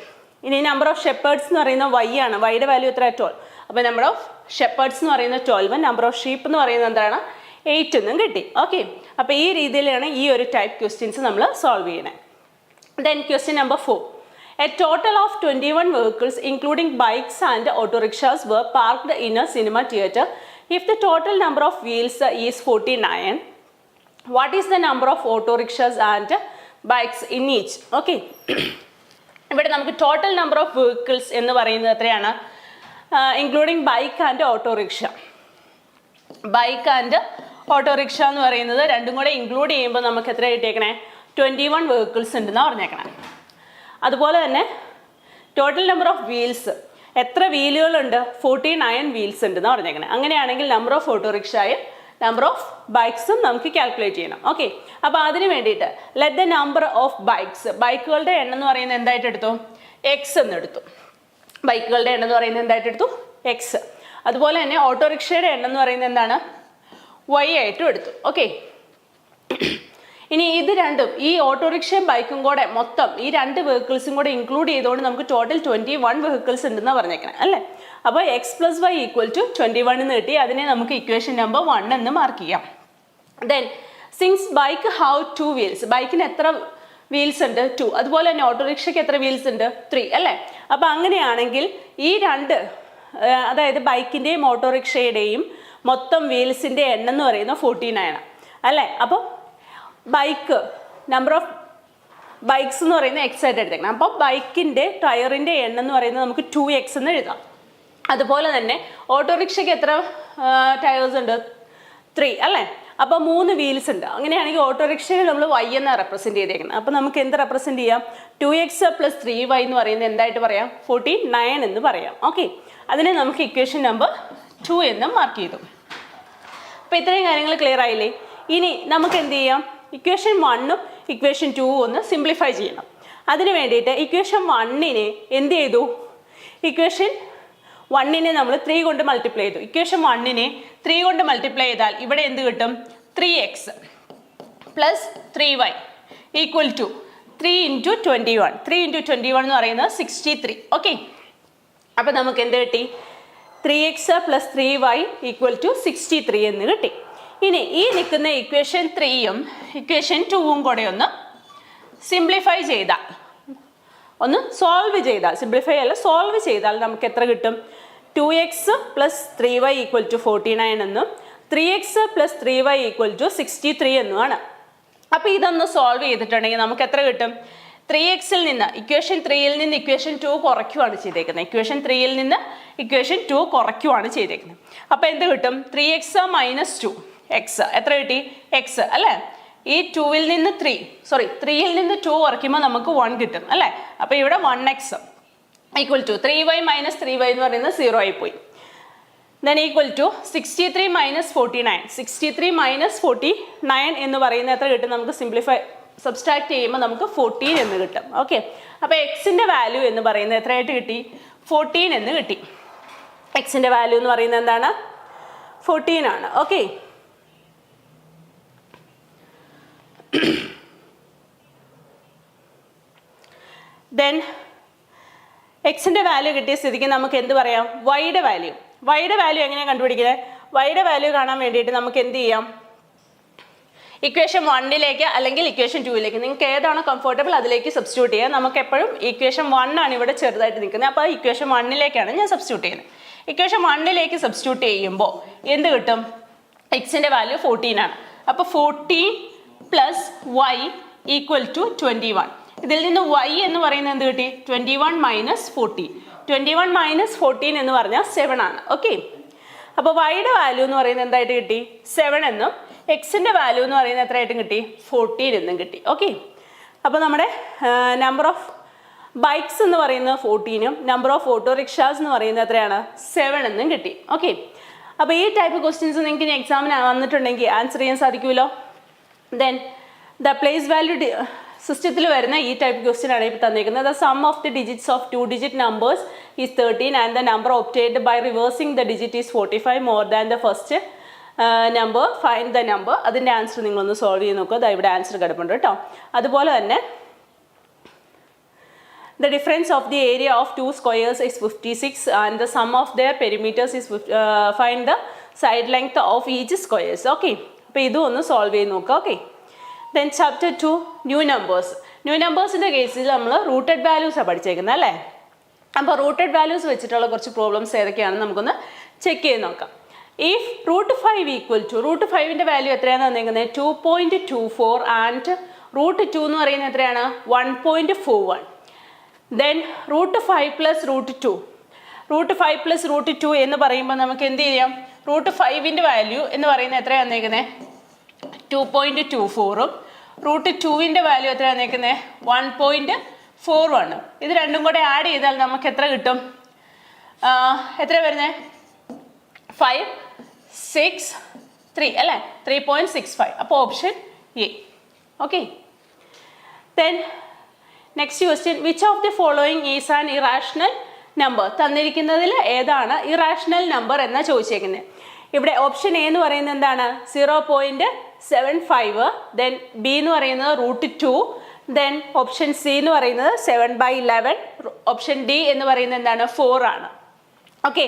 ഇനി നമ്പർ ഓഫ് ഷെപ്പേർഡ്സ് എന്ന് പറയുന്നത് വൈ ആണ്. വൈയുടെ വാല്യൂ എത്ര? 12. അപ്പോൾ നമ്പർ ഓഫ് ഷെപ്പേർഡ്സ് എന്ന് പറയുന്നത് 12, നമ്പർ ഓഫ് ഷീപ്പ് എന്ന് പറയുന്നത് എന്താണ്? 8 എന്നും കിട്ടി. ഓക്കെ, അപ്പോൾ ഈ രീതിയിലാണ് ഈ ഒരു ടൈപ്പ് ക്വസ്റ്റ്യൻസ് നമ്മൾ സോൾവ് ചെയ്യണേ. Then question number 4. A total of 21 vehicles including bikes and auto rickshaws were parked in a cinema theater. If the total number of wheels is 49, what is the number of auto rickshaws and bikes in each? Okay, ഇവിടെ നമുക്ക് total number of vehicles എന്ന് പറയുന്നത് എത്രയാണ്? Including bike and autorickshaw. Bike and autorickshaw എന്ന് പറയുന്നത് രണ്ടും കൂടെ include ചെയ്യുമ്പോൾ നമുക്ക് എത്ര കിട്ടിയേക്കണേ? 21 വെഹിക്കിൾസ് ഉണ്ടെന്നാണ് പറഞ്ഞേക്കണം. അതുപോലെ തന്നെ ടോട്ടൽ നമ്പർ ഓഫ് വീൽസ്, എത്ര വീലുകളുണ്ട്? 49 വീൽസ് ഉണ്ടെന്നാണ് പറഞ്ഞേക്കണം. അങ്ങനെയാണെങ്കിൽ നമ്പർ ഓഫ് ഓട്ടോറിക്ഷയും നമ്പർ ഓഫ് ബൈക്സും നമുക്ക് കാൽക്കുലേറ്റ് ചെയ്യണം. ഓക്കെ, അപ്പോൾ അതിന് വേണ്ടിയിട്ട് let the number of bikes, ബൈക്കുകളുടെ എണ്ണം എന്ന് പറയുന്നത് എന്തായിട്ട് എടുത്തു? എക്സ് എന്ന് എടുത്തു. ബൈക്കുകളുടെ എണ്ണം എന്ന് പറയുന്നത് എന്തായിട്ട് എടുത്തു? എക്സ്. അതുപോലെ തന്നെ ഓട്ടോറിക്ഷയുടെ എണ്ണം എന്ന് പറയുന്നത് എന്താണ്? വൈ ആയിട്ടും എടുത്തു. ഓക്കെ, ഇനി ഇത് രണ്ടും, ഈ ഓട്ടോറിക്ഷയും ബൈക്കും കൂടെ മൊത്തം ഈ രണ്ട് വെഹിക്കിൾസും കൂടെ ഇൻക്ലൂഡ് ചെയ്തുകൊണ്ട് നമുക്ക് ടോട്ടൽ 21 വെഹിക്കിൾസ് ഉണ്ടെന്നാണ് പറഞ്ഞേക്കണം അല്ലേ. അപ്പോൾ x plus y equal to 21 എന്ന് കിട്ടി. അതിനെ നമുക്ക് ഇക്വേഷൻ നമ്പർ 1 എന്ന് മാർക്ക് ചെയ്യാം. Then since bike have 2 wheels, ബൈക്കിന് എത്ര വീൽസ് ഉണ്ട്? 2. അതുപോലെ തന്നെ ഓട്ടോറിക്ഷയ്ക്ക് എത്ര വീൽസ് ഉണ്ട്? 3 അല്ലേ. അപ്പോൾ അങ്ങനെയാണെങ്കിൽ ഈ രണ്ട്, അതായത് ബൈക്കിൻ്റെയും ഓട്ടോറിക്ഷയുടെയും മൊത്തം വീൽസിൻ്റെ എണ്ണം എന്ന് പറയുന്നത് 49 അല്ലേ. അപ്പോൾ ബൈക്ക്, നമ്പർ ഓഫ് ബൈക്സ് എന്ന് പറയുന്നത് എക്സ് ആയിട്ട് എടുത്തേക്കണം. അപ്പോൾ ബൈക്കിൻ്റെ ടയറിൻ്റെ എണ്ണം എന്ന് പറയുന്നത് നമുക്ക് 2x എന്ന് എഴുതാം. അതുപോലെ തന്നെ ഓട്ടോറിക്ഷയ്ക്ക് എത്ര ടയേഴ്സ് ഉണ്ട്? 3 അല്ലേ. അപ്പോൾ 3 വീൽസ് ഉണ്ട്. അങ്ങനെയാണെങ്കിൽ ഓട്ടോറിക്ഷയെ നമ്മൾ y എന്നാണ് റെപ്രസെൻറ്റ് ചെയ്തേക്കുന്നത്. അപ്പോൾ നമുക്ക് എന്ത് റെപ്രസെൻറ്റ് ചെയ്യാം? 2x + 3y എന്ന് പറയുന്നത് എന്തായിട്ട് പറയാം? 49 എന്ന് പറയാം. ഓക്കെ, അതിനെ നമുക്ക് ഇക്വേഷൻ നമ്പർ 2 എന്ന് മാർക്ക് ചെയ്തു. അപ്പോൾ ഇത്രയും കാര്യങ്ങൾ ക്ലിയർ ആയില്ലേ? ഇനി നമുക്ക് എന്ത് ചെയ്യാം? ഇക്വേഷൻ 1ഉം ഇക്വേഷൻ 2ഉം ഒന്ന് സിംപ്ലിഫൈ ചെയ്യണം. അതിന് വേണ്ടിയിട്ട് ഇക്വേഷൻ 1നെ എന്ത് ചെയ്തു? ഇക്വേഷൻ 1നെ നമ്മൾ 3 കൊണ്ട് മൾട്ടിപ്ലൈ ചെയ്തു. ഇക്വേഷൻ 1നെ 3 കൊണ്ട് മൾട്ടിപ്ലൈ ചെയ്താൽ ഇവിടെ എന്ത് കിട്ടും? 3x + 3y equal to 3 × 21. 3 × 21 എന്ന് പറയുന്നത് 63. ഓക്കെ, അപ്പോൾ നമുക്ക് എന്ത് കിട്ടി? 3x + 3y ഈക്വൽ ടു 63 എന്ന് കിട്ടി. ഇനി ഈ നിൽക്കുന്ന ഇക്വേഷൻ 3ഉം ഇക്വേഷൻ 2ഉം കൂടെ ഒന്ന് സിംപ്ലിഫൈ ചെയ്താൽ, ഒന്ന് സോൾവ് ചെയ്താൽ, സിംപ്ലിഫൈ അല്ല സോൾവ് ചെയ്താൽ നമുക്ക് എത്ര കിട്ടും? 2x + 3y ഈക്വൽ ടു 49 എന്നും 3x + 3y ഈക്വൽ ടു 63 എന്നുമാണ്. അപ്പോൾ ഇതൊന്ന് സോൾവ് ചെയ്തിട്ടുണ്ടെങ്കിൽ നമുക്ക് എത്ര കിട്ടും? 3xൽ നിന്ന് ഇക്വേഷൻ 3ൽ നിന്ന് ഇക്വേഷൻ 2 കുറയ്ക്കുവാണ് ചെയ്തേക്കുന്നത്. ഇക്വേഷൻ 3ൽ നിന്ന് ഇക്വേഷൻ 2 കുറയ്ക്കുവാണ് ചെയ്തേക്കുന്നത്. അപ്പോൾ എന്ത് കിട്ടും? 3x - 2 എക്സ് എത്ര കിട്ടി? എക്സ് അല്ലേ. ഈ 2ൽ നിന്ന് 3ൽ നിന്ന് 2 കുറയ്ക്കുമ്പോൾ നമുക്ക് 1 കിട്ടും അല്ലേ. അപ്പോൾ ഇവിടെ 1x equal to 3y - 3y എന്ന് പറയുന്നത് 0 ആയിപ്പോയി. Then equal to 63 - 49. 63 - 49 എന്ന് പറയുന്നത് എത്ര കിട്ടും? നമുക്ക് സബ്സ്ട്രാക്ട് ചെയ്യുമ്പോൾ നമുക്ക് 14 എന്ന് കിട്ടും. ഓക്കെ, അപ്പോൾ എക്സിൻ്റെ വാല്യൂ എന്ന് പറയുന്നത് എത്രയായിട്ട് കിട്ടി? 14 എന്ന് കിട്ടി. എക്സിൻ്റെ വാല്യൂ എന്ന് പറയുന്നത് എന്താണ്? 14 ആണ്. ഓക്കെ, ദെൻ എക്സിൻ്റെ വാല്യൂ കിട്ടിയ സ്ഥിതിക്ക് നമുക്ക് എന്ത് പറയാം? വൈയുടെ വാല്യൂ. വൈയുടെ വാല്യൂ എങ്ങനെയാണ് കണ്ടുപിടിക്കുന്നത്? വൈയുടെ വാല്യൂ കാണാൻ വേണ്ടിയിട്ട് നമുക്ക് എന്ത് ചെയ്യാം? ഇക്വേഷൻ 1ലേക്ക് അല്ലെങ്കിൽ ഇക്വേഷൻ 2ലേക്ക് നിങ്ങൾക്ക് ഏതാണോ കംഫർട്ടബിൾ അതിലേക്ക് സബ്സ്റ്റിറ്റ്യൂട്ട് ചെയ്യുക. നമുക്ക് എപ്പോഴും ഇക്വേഷൻ 1 ആണ് ഇവിടെ ചെറുതായിട്ട് നിൽക്കുന്നത്. അപ്പോൾ ഇക്വേഷൻ 1ലേക്കാണ് ഞാൻ സബ്സ്റ്റിറ്റ്യൂട്ട് ചെയ്യുന്നത്. ഇക്വേഷൻ 1ലേക്ക് സബ്സ്റ്റിറ്റ്യൂട്ട് ചെയ്യുമ്പോൾ എന്ത് കിട്ടും? എക്സിൻ്റെ വാല്യൂ 14 ആണ്. അപ്പോൾ 14 + y ഈക്വൽ ടു 21. ഇതിൽ നിന്ന് y എന്ന് പറയുന്നത് എന്ത് കിട്ടി? 21 - 40. 21 - 14 എന്ന് പറഞ്ഞാൽ 7 ആണ്. ഓക്കെ, അപ്പോൾ വൈയുടെ വാല്യൂ എന്ന് പറയുന്നത് എന്തായിട്ട് കിട്ടി? 7 എന്നും എക്സിൻ്റെ വാല്യൂ എന്ന് പറയുന്നത് എത്രയായിട്ടും കിട്ടി? 14 എന്നും കിട്ടി. ഓക്കെ, അപ്പോൾ നമ്മുടെ നമ്പർ ഓഫ് ബൈക്സ് എന്ന് പറയുന്നത് 14ഉം നമ്പർ ഓഫ് ഓട്ടോറിക്ഷാസ് എന്ന് പറയുന്നത് എത്രയാണ്? 7 എന്നും കിട്ടി. ഓക്കെ, അപ്പോൾ ഈ ടൈപ്പ് ക്വസ്റ്റ്യൻസ് നിങ്ങൾക്ക് ഇനി എക്സാമിന് വന്നിട്ടുണ്ടെങ്കിൽ ആൻസർ ചെയ്യാൻ സാധിക്കുമല്ലോ. ദെൻ ദ പ്ലേസ് വാല്യൂ സിസ്റ്റത്തിൽ വരുന്ന ഈ ടൈപ്പ് ക്വസ്റ്റ്യൻ ആണ് ഇപ്പോൾ തന്നിരിക്കുന്നത്. The sum of the digits of 2 digit numbers is 13 and the number obtained by reversing the digit is 45 more than the first number. Find the number. അതിൻ്റെ answer നിങ്ങളൊന്ന് solve ചെയ്ത് നോക്കുക. അതാ ഇവിടെ ആൻസർ കിടപ്പുണ്ട് കേട്ടോ. അതുപോലെ തന്നെ the difference of the area of 2 squares is 56 and the sum of their perimeters is find the side length of each squares. Okay, അപ്പോൾ ഇതും ഒന്ന് സോൾവ് ചെയ്ത് നോക്കുക. Okay, then chapter 2 new numbers. New നമ്പേഴ്സിൻ്റെ കേസിൽ നമ്മൾ റൂട്ടഡ് വാല്യൂസാണ് പഠിച്ചേക്കുന്നത് അല്ലേ. അപ്പോൾ റൂട്ടഡ് വാല്യൂസ് വെച്ചിട്ടുള്ള കുറച്ച് പ്രോബ്ലംസ് ഏതൊക്കെയാണെന്ന് നമുക്കൊന്ന് ചെക്ക് ചെയ്ത് നോക്കാം. ഇഫ് √5 ഈക്വൽ ടു √5ൻ്റെ വാല്യൂ എത്രയാണെന്ന് തന്നിരിക്കുന്നത്? 2.24 ആൻഡ് √2 എന്ന് പറയുന്നത് എത്രയാണ്? 1.41. ദെൻ √5 + √2. √5 + √2 എന്ന് പറയുമ്പോൾ നമുക്ക് എന്ത് ചെയ്യാം? √5ൻ്റെ വാല്യൂ എന്ന് പറയുന്നത് എത്രയാണ് തന്നിരിക്കുന്നത്? 2.24ഉം റൂട്ട് ടുവിൻ്റെ വാല്യൂ എത്രയാണ് നിൽക്കുന്നത്? 1.41. ഇത് രണ്ടും കൂടെ ആഡ് ചെയ്താൽ നമുക്ക് എത്ര കിട്ടും? എത്ര വരുന്നത്? 563 അല്ലേ? 3.65. അപ്പോൾ option A. Okay. Then next question, which of the following is an irrational number? തന്നിരിക്കുന്നതിൽ ഏതാണ് ഇറാഷണൽ നമ്പർ എന്നാണ് ചോദിച്ചേക്കുന്നത്. ഇവിടെ ഓപ്ഷൻ എ എന്ന് പറയുന്നത് എന്താണ്? 0.75. ദെൻ ബി എന്ന് പറയുന്നത് √2. ദെൻ ഓപ്ഷൻ സി എന്ന് പറയുന്നത് 7/11. ഓപ്ഷൻ ഡി എന്ന് പറയുന്നത് എന്താണ്? 4 ആണ്. ഓക്കെ.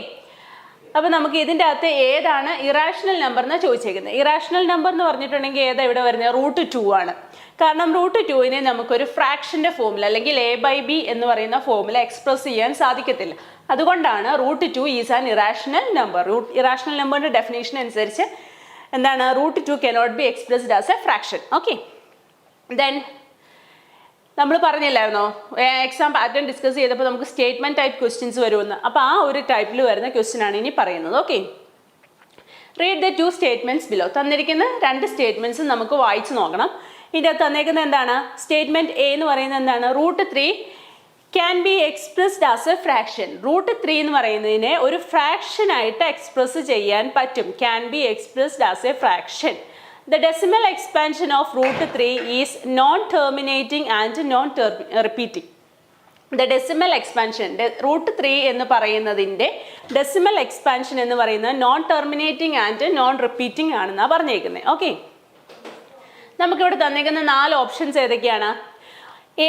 അപ്പോൾ നമുക്ക് ഇതിൻ്റെ അകത്ത് ഏതാണ് ഇറാഷണൽ നമ്പർ എന്നാണ് ചോദിച്ചേക്കുന്നത്. ഇറാഷണൽ നമ്പർ എന്ന് പറഞ്ഞിട്ടുണ്ടെങ്കിൽ ഏതാ ഇവിടെ വരുന്നത്? √2 ആണ്. കാരണം √2നെ നമുക്കൊരു ഫ്രാക്ഷൻ്റെ ഫോമിൽ അല്ലെങ്കിൽ a/b എന്ന് പറയുന്ന ഫോമിൽ എക്സ്പ്രസ് ചെയ്യാൻ സാധിക്കത്തില്ല. അതുകൊണ്ടാണ് √2 is an irrational number. Irrational നമ്പറിൻ്റെ ഡെഫിനേഷൻ അനുസരിച്ച് എന്താണ്? √2 cannot be expressed as A fraction. Okay. Then നമ്മൾ പറഞ്ഞില്ലായിരുന്നോ എക്സാം പാറ്റേൺ ഡിസ്കസ് ചെയ്തപ്പോൾ നമുക്ക് സ്റ്റേറ്റ്മെൻറ്റ് ടൈപ്പ് ക്വസ്റ്റ്യൻസ് വരുമെന്ന്. അപ്പോൾ ആ ഒരു ടൈപ്പിൽ വരുന്ന ക്വസ്റ്റ്യൻ ആണ് ഇനി പറയുന്നത്. Okay. Read the 2 statements below. തന്നിരിക്കുന്ന 2 സ്റ്റേറ്റ്മെൻറ്റ്സും നമുക്ക് വായിച്ച് നോക്കണം. ഇതിൻ്റെ അകത്ത് തന്നേക്കുന്നത് എന്താണ്? സ്റ്റേറ്റ്മെൻറ്റ് എ എന്ന് പറയുന്നത് എന്താണ്? √3 can be expressed as A fraction. √3 എന്ന് പറയുന്നതിനെ ഒരു ഫ്രാക്ഷനായിട്ട് എക്സ്പ്രസ് ചെയ്യാൻ പറ്റും. Can be expressed as A fraction. The decimal expansion of √3 is non-terminating and non-repeating. The decimal expansion, √3 എന്ന് പറയുന്നതിൻ്റെ ഡെസിമൽ എക്സ്പാൻഷൻ എന്ന് പറയുന്നത് non terminating and non repeating ആണെന്നാണ് പറഞ്ഞേക്കുന്നത്. ഓക്കെ. നമുക്കിവിടെ തന്നേക്കുന്ന 4 ഓപ്ഷൻസ് ഏതൊക്കെയാണ്?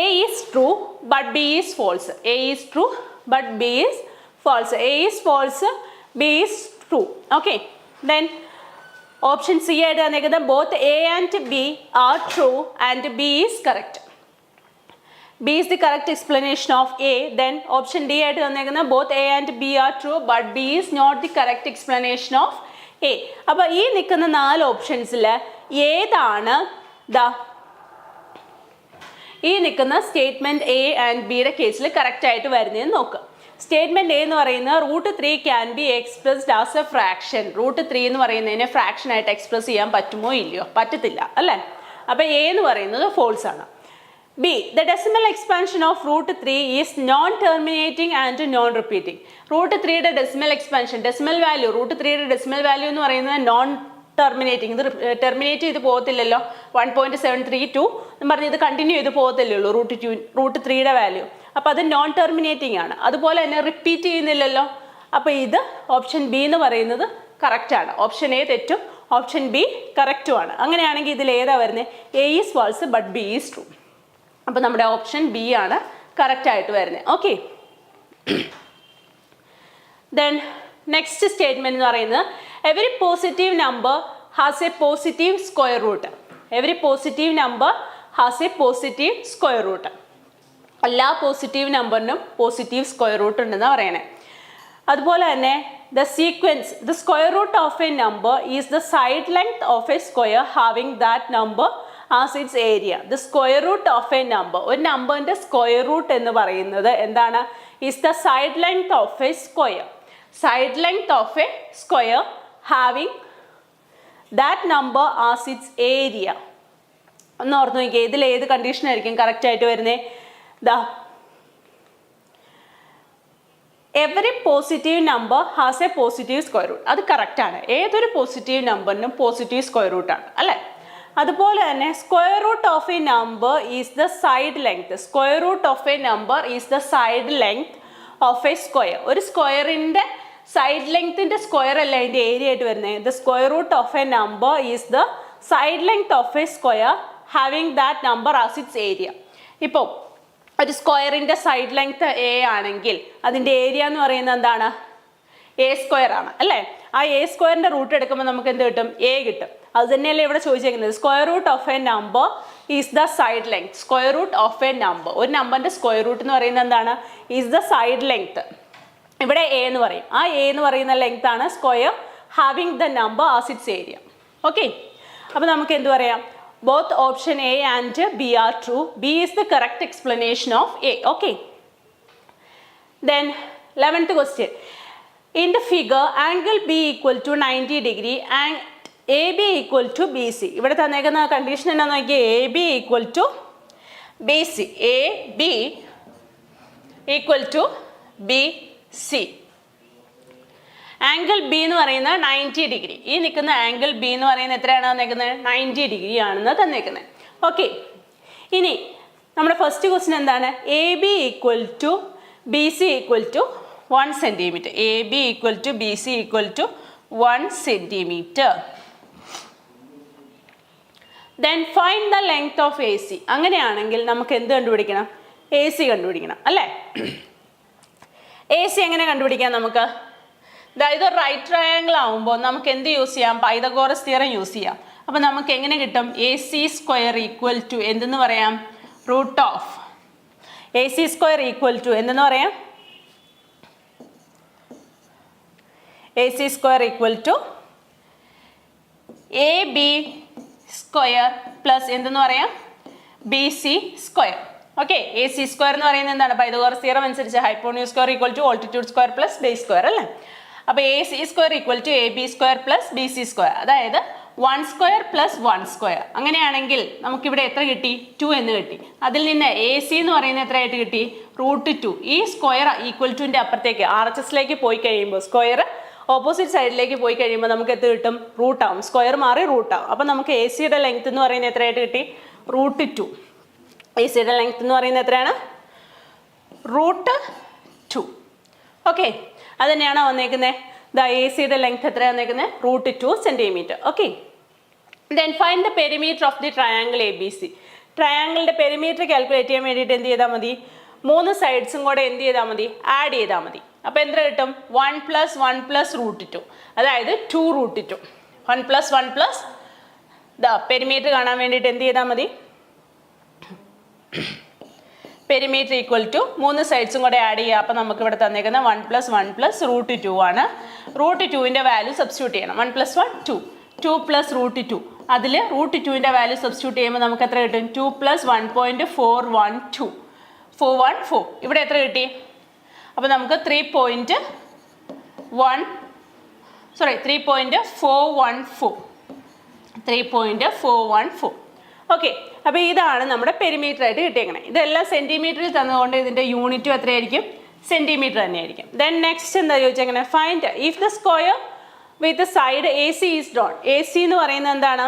A is true but B is false. A is true but B is false. A is false, B is true. Okay. Then option C ആയിട്ട് തന്നേക്കുന്നത് both A and B are true and B is correct. B is the correct explanation of A. Then option D ആയിട്ട് തന്നേക്കുന്നത് both A and B are true but B is not the correct explanation of A. അപ്പോൾ ഈ നിൽക്കുന്ന 4 ഓപ്ഷൻസിൽ ഏതാണ് ഈ നിൽക്കുന്ന statement A and ബിയുടെ കേസിൽ കറക്റ്റായിട്ട് വരുന്നതെന്ന് നോക്കുക. സ്റ്റേറ്റ്മെൻറ്റ് എ എന്ന് പറയുന്നത് √3 can be expressed as A fraction. √3 എന്ന് പറയുന്നതിനെ ഫ്രാക്ഷനായിട്ട് എക്സ്പ്രസ് ചെയ്യാൻ പറ്റുമോ ഇല്ലയോ? പറ്റത്തില്ല അല്ലേ? അപ്പോൾ എ എന്ന് പറയുന്നത് ഫോൾസ് ആണ്. B, the decimal expansion of √3 is non terminating and non repeating. √3യുടെ ഡെസിമൽ എക്സ്പാൻഷൻ, ഡെസിമൽ വാല്യൂ, √3യുടെ ഡെസിമൽ വാല്യൂ എന്ന് പറയുന്നത് നോൺ ടെർമിനേറ്റിംഗ്. ഇത് ടെർമിനേറ്റ് ചെയ്ത് പോകത്തില്ലല്ലോ. 1.732 എന്ന് പറഞ്ഞ് ഇത് കണ്ടിന്യൂ ചെയ്ത് പോകത്തില്ലല്ലോ √3യുടെ വാല്യൂ. അപ്പോൾ അത് നോൺ ടെർമിനേറ്റിംഗ് ആണ്. അതുപോലെ തന്നെ റിപ്പീറ്റ് ചെയ്യുന്നില്ലല്ലോ. അപ്പോൾ ഇത് ഓപ്ഷൻ ബി എന്ന് പറയുന്നത് കറക്റ്റാണ്. ഓപ്ഷൻ എ തെറ്റും, ഓപ്ഷൻ ബി കറക്റ്റുമാണ്. അങ്ങനെയാണെങ്കിൽ ഇതിൽ ഏതാ വരുന്നത്? A is false but B is true. അപ്പോൾ നമ്മുടെ ഓപ്ഷൻ ബി ആണ് കറക്റ്റായിട്ട് വരുന്നത്. ഓക്കെ. ദെൻ നെക്സ്റ്റ് സ്റ്റേറ്റ്മെൻറ്റ് എന്ന് പറയുന്നത് every positive number has a positive square root. Every positive number has a positive square root. എല്ലാ പോസിറ്റീവ് നമ്പറിനും പോസിറ്റീവ് സ്ക്വയർ റൂട്ട് ഉണ്ടെന്നാണ് പറയണേ. അതുപോലെ തന്നെ the sequence, the square root of a number is the side length of a square having that number as its area. The square root of a number, ഒരു നമ്പറിൻ്റെ square root എന്ന് പറയുന്നത് എന്താണ്? Is the side length of a square. Side length of a square having that number as its area. ഒന്ന് ഓർത്ത് നോക്കിയേ, ഇതിൽ ഏത് കണ്ടീഷനായിരിക്കും കറക്റ്റായിട്ട് വരുന്നത്? Every positive number has a positive square root. അത് കറക്റ്റാണ്. ഏതൊരു പോസിറ്റീവ് നമ്പറിനും പോസിറ്റീവ് സ്ക്വയർ റൂട്ടാണ് അല്ലേ? അതുപോലെ തന്നെ square root of a number is the side length. Square root of a number is the side length of a square. ഒരു സ്ക്വയറിൻ്റെ സൈഡ് ലെങ്ത്തിൻ്റെ സ്ക്വയർ അല്ല അതിൻ്റെ ഏരിയ ആയിട്ട് വരുന്നത്. The square root of a number is the side length of a square having that number as its area. ഇപ്പോൾ ഒരു സ്ക്വയറിൻ്റെ side length A ആണെങ്കിൽ അതിൻ്റെ ഏരിയ എന്ന് പറയുന്നത് എന്താണ്? എ സ്ക്വയർ ആണ് അല്ലേ? ആ എ സ്ക്വയറിൻ്റെ റൂട്ട് എടുക്കുമ്പോൾ നമുക്ക് എന്ത് കിട്ടും? എ കിട്ടും. അത് തന്നെയല്ലേ ഇവിടെ ചോദിച്ചേക്കുന്നത്. Square root of a number is the side length. Square root of a number, ഒരു നമ്പറിൻ്റെ സ്ക്വയർ റൂട്ട് എന്ന് പറയുന്നത് എന്താണ്? Is the side length. ഇവിടെ എ എന്ന് പറയും. ആ എ എന്ന് പറയുന്ന ലെങ്ത് ആണ് square having the number as its area. Okay. അപ്പോൾ നമുക്ക് എന്ത് പറയാം? Both option A and B are true. B is the correct explanation of A. Okay. Then 11th question. In the figure, angle B equal to 90 degree and A B equal to B C. ഇവിടെ തന്നേക്കുന്ന condition എന്നാന്ന് നോക്കിയാൽ A B equal to B C. A B equal to B C. Angle B എന്ന് പറയുന്നത് 90 degree. ഈ നിൽക്കുന്ന angle B എന്ന് പറയുന്നത് എത്രയാണ് തന്നേക്കുന്നത്? 90 ഡിഗ്രി ആണെന്ന് തന്നേക്കുന്നത്. ഓക്കെ, ഇനി നമ്മുടെ ഫസ്റ്റ് ക്വസ്റ്റ്യൻ എന്താണ്? A B equal to B C equal to 1 centimetre. A B equal to B C equal to 1 centimetre. Then find the length of A C. അങ്ങനെയാണെങ്കിൽ നമുക്ക് എന്ത് കണ്ടുപിടിക്കണം? എ സി കണ്ടുപിടിക്കണം അല്ലേ? എ സി എങ്ങനെ കണ്ടുപിടിക്കാം നമുക്ക്? അതായത് റൈറ്റ് ട്രയാങ്കിൾ ആവുമ്പോൾ നമുക്ക് എന്ത് യൂസ് ചെയ്യാം? പൈതഗോറസ് തിയറം യൂസ് ചെയ്യാം. അപ്പം നമുക്ക് എങ്ങനെ കിട്ടും? A C square equal to എന്തെന്ന് പറയാം? Root of A C square equal to എന്തെന്ന് പറയാം? A C square equal to A B square plus എന്തെന്ന് പറയാം? B C square. Okay, A C square എന്ന് പറയുന്നത് എന്താണ്? പൈതഗോറസ് തിയറം അനുസരിച്ച് hypotenuse square equal to altitude square plus base square അല്ലേ? അപ്പോൾ A C square equal to A B square plus B C square, അതായത് 1 square plus 1 square. അങ്ങനെയാണെങ്കിൽ നമുക്കിവിടെ എത്ര കിട്ടി? 2 എന്ന് കിട്ടി. അതിൽ നിന്ന് എ സി എന്ന് പറയുന്നത് എത്രയായിട്ട് കിട്ടി? √2. ഈ സ്ക്വയർ ഈക്വൽ ടുവിൻ്റെ അപ്പുറത്തേക്ക് RHSലേക്ക് പോയി കഴിയുമ്പോൾ, സ്ക്വയർ ഓപ്പോസിറ്റ് സൈഡിലേക്ക് പോയി കഴിയുമ്പോൾ നമുക്ക് എത്ര കിട്ടും? റൂട്ട് ആവും. സ്ക്വയർ മാറി റൂട്ട് ആവും. അപ്പം നമുക്ക് എ സിയുടെ ലെങ്ത് എന്ന് പറയുന്നത് എത്രയായിട്ട് കിട്ടി? √2. എ സിയുടെ ലെങ്ത് എന്ന് പറയുന്നത് എത്രയാണ്? √2. ഓക്കെ, അത് തന്നെയാണ് വന്നേക്കുന്നത്. ദ എ സിയുടെ ലെങ്ത് എത്രയാണ് വന്നേക്കുന്നത്? √2 centimetre. Okay, then find the perimeter of the triangle A B C. ട്രയാങ്കിളിൻ്റെ പെരിമീറ്റർ കാൽക്കുലേറ്റ് ചെയ്യാൻ വേണ്ടിയിട്ട് എന്ത് ചെയ്താൽ മതി? 3 സൈഡ്സും കൂടെ എന്ത് ചെയ്താൽ മതി? ആഡ് ചെയ്താൽ മതി. അപ്പോൾ എന്ത് കിട്ടും? 1 + 1 + √2, അതായത് 2√2. 1 + 1 + ദ പെരിമീറ്റർ കാണാൻ വേണ്ടിയിട്ട് എന്ത് ചെയ്താൽ മതി? പെരിമീറ്റർ ഈക്വൽ ടു 3 സൈഡ്സും കൂടെ ആഡ് ചെയ്യുക. അപ്പോൾ നമുക്ക് ഇവിടെ തന്നേക്കുന്ന 1 + 1 + √2 ആണ്. √2ൻ്റെ വാല്യൂ സബ്സ്റ്റിറ്റ്യൂട്ട് ചെയ്യണം. 1 + 1 2, 2 + √2. അതിൽ √2ൻ്റെ വാല്യൂ സബ്സ്റ്റിറ്റ്യൂട്ട് ചെയ്യുമ്പോൾ നമുക്ക് എത്ര കിട്ടും? 2 + 1.412, 414. ഇവിടെ എത്ര കിട്ടി? അപ്പോൾ നമുക്ക് 3.414. ഓക്കെ, അപ്പോൾ ഇതാണ് നമ്മുടെ പെരിമീറ്റർ ആയിട്ട് കിട്ടിയേക്കുന്നത്. ഇതെല്ലാം സെൻറ്റിമീറ്ററിൽ തന്നുകൊണ്ട് ഇതിൻ്റെ യൂണിറ്റും എത്രയായിരിക്കും? സെൻറ്റിമീറ്റർ തന്നെയായിരിക്കും. ദെൻ നെക്സ്റ്റ് എന്താ ചോദിച്ചേക്കുന്നത്? Find if the square with side A C is drawn. A C എന്ന് പറയുന്നത് എന്താണ്?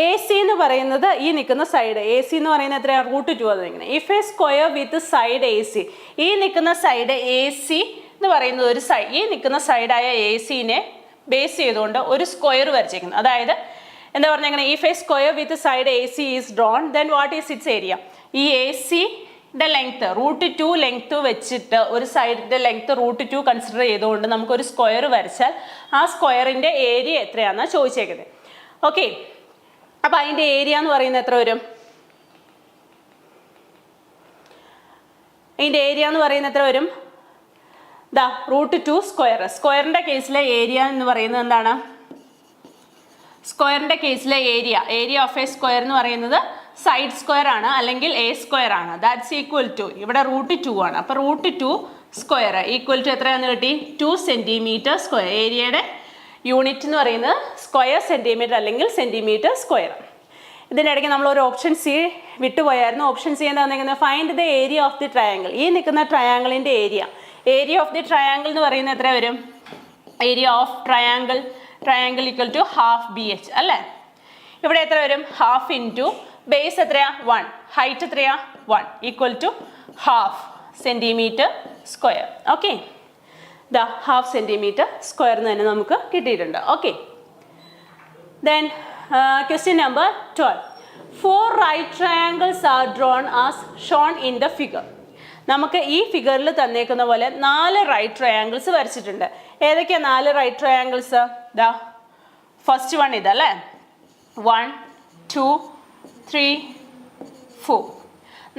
എ സി എന്ന് പറയുന്നത് ഈ നിൽക്കുന്ന സൈഡ്. എ സി എന്ന് പറയുന്നത് എത്രയാണ്? √2 അത് നിൽക്കുന്നത്. If A square with side A C, ഈ നിൽക്കുന്ന സൈഡ് എ സി എന്ന് പറയുന്നത് ഒരു ഈ നിൽക്കുന്ന സൈഡായ എ സിനെ ബേസ് ചെയ്തുകൊണ്ട് ഒരു സ്ക്വയർ വരച്ചേക്കുന്നത്. അതായത് എന്താ പറഞ്ഞേക്കുന്നത്? If A square with side A C is drone then what is it's area? ഈ എ സിയുടെ ലെങ്ത്ത് √2 ലെങ്ത്ത് വെച്ചിട്ട് ഒരു സൈഡിൻ്റെ ലെങ്ത്ത് √2 കൺസിഡർ ചെയ്തുകൊണ്ട് നമുക്കൊരു സ്ക്വയർ വരച്ചാൽ ആ സ്ക്വയറിൻ്റെ ഏരിയ എത്രയാണെന്നാണ് ചോദിച്ചേക്കുന്നത്. ഓക്കെ, അപ്പോൾ അതിൻ്റെ ഏരിയ എന്ന് പറയുന്നത് എത്ര വരും? അതിൻ്റെ ഏരിയ എന്ന് പറയുന്നത് എത്ര വരും? ദാ √2 സ്ക്വയർ. സ്ക്വയറിൻ്റെ കേസിലെ ഏരിയ എന്ന് പറയുന്നത് എന്താണ്? സ്ക്വയറിൻ്റെ കേസിലെ ഏരിയ ഓഫ് എ സ്ക്വയർ എന്ന് പറയുന്നത് സൈഡ് സ്ക്വയർ ആണ്, അല്ലെങ്കിൽ എ സ്ക്വയർ ആണ്. ദാറ്റ്സ് ഈക്വൽ ടു ഇവിടെ √2 ആണ്. അപ്പോൾ √2 സ്ക്വയർ ഈക്വൽ ടു എത്രയാണെന്ന് കിട്ടി? 2 സെൻറ്റിമീറ്റർ സ്ക്വയർ. ഏരിയയുടെ യൂണിറ്റ് എന്ന് പറയുന്നത് സ്ക്വയർ സെൻറ്റിമീറ്റർ അല്ലെങ്കിൽ സെൻറ്റിമീറ്റർ സ്ക്വയർ. ഇതിൻ്റെ ഇടയ്ക്ക് നമ്മളൊരു ഓപ്ഷൻ സി വിട്ടുപോയായിരുന്നു. ഓപ്ഷൻ സി എന്താ വന്നിരിക്കുന്നത്? Find the area of the triangle. ഈ നിൽക്കുന്ന ട്രയാങ്കിളിൻ്റെ ഏരിയ ഓഫ് ദി ട്രയാങ്കിൾ എന്ന് പറയുന്നത് എത്ര വരും? Area of triangle equal to ½ BH അല്ലേ? ഇവിടെ എത്ര വരും? ½ ഇൻറ്റു ബേസ് എത്രയാ? 1, ഹൈറ്റ് എത്രയാ? 1 equal to ½ centimetre square. Okay, ദാ ½ സെൻറ്റിമീറ്റർ സ്ക്വയർ എന്ന് തന്നെ നമുക്ക് കിട്ടിയിട്ടുണ്ട്. Okay, then question number 12. 4 right triangles are drawn as shown in the figure. നമുക്ക് ഈ ഫിഗറിൽ തന്നേക്കുന്ന പോലെ 4 റൈറ്റ് ട്രയാങ്കിൾസ് വരച്ചിട്ടുണ്ട്. ഏതൊക്കെയാണ് 4 റൈറ്റ് ട്രയാങ്കിൾസ്? ദാ ഫസ്റ്റ് വൺ ഇതല്ലേ, 1 2 3 4,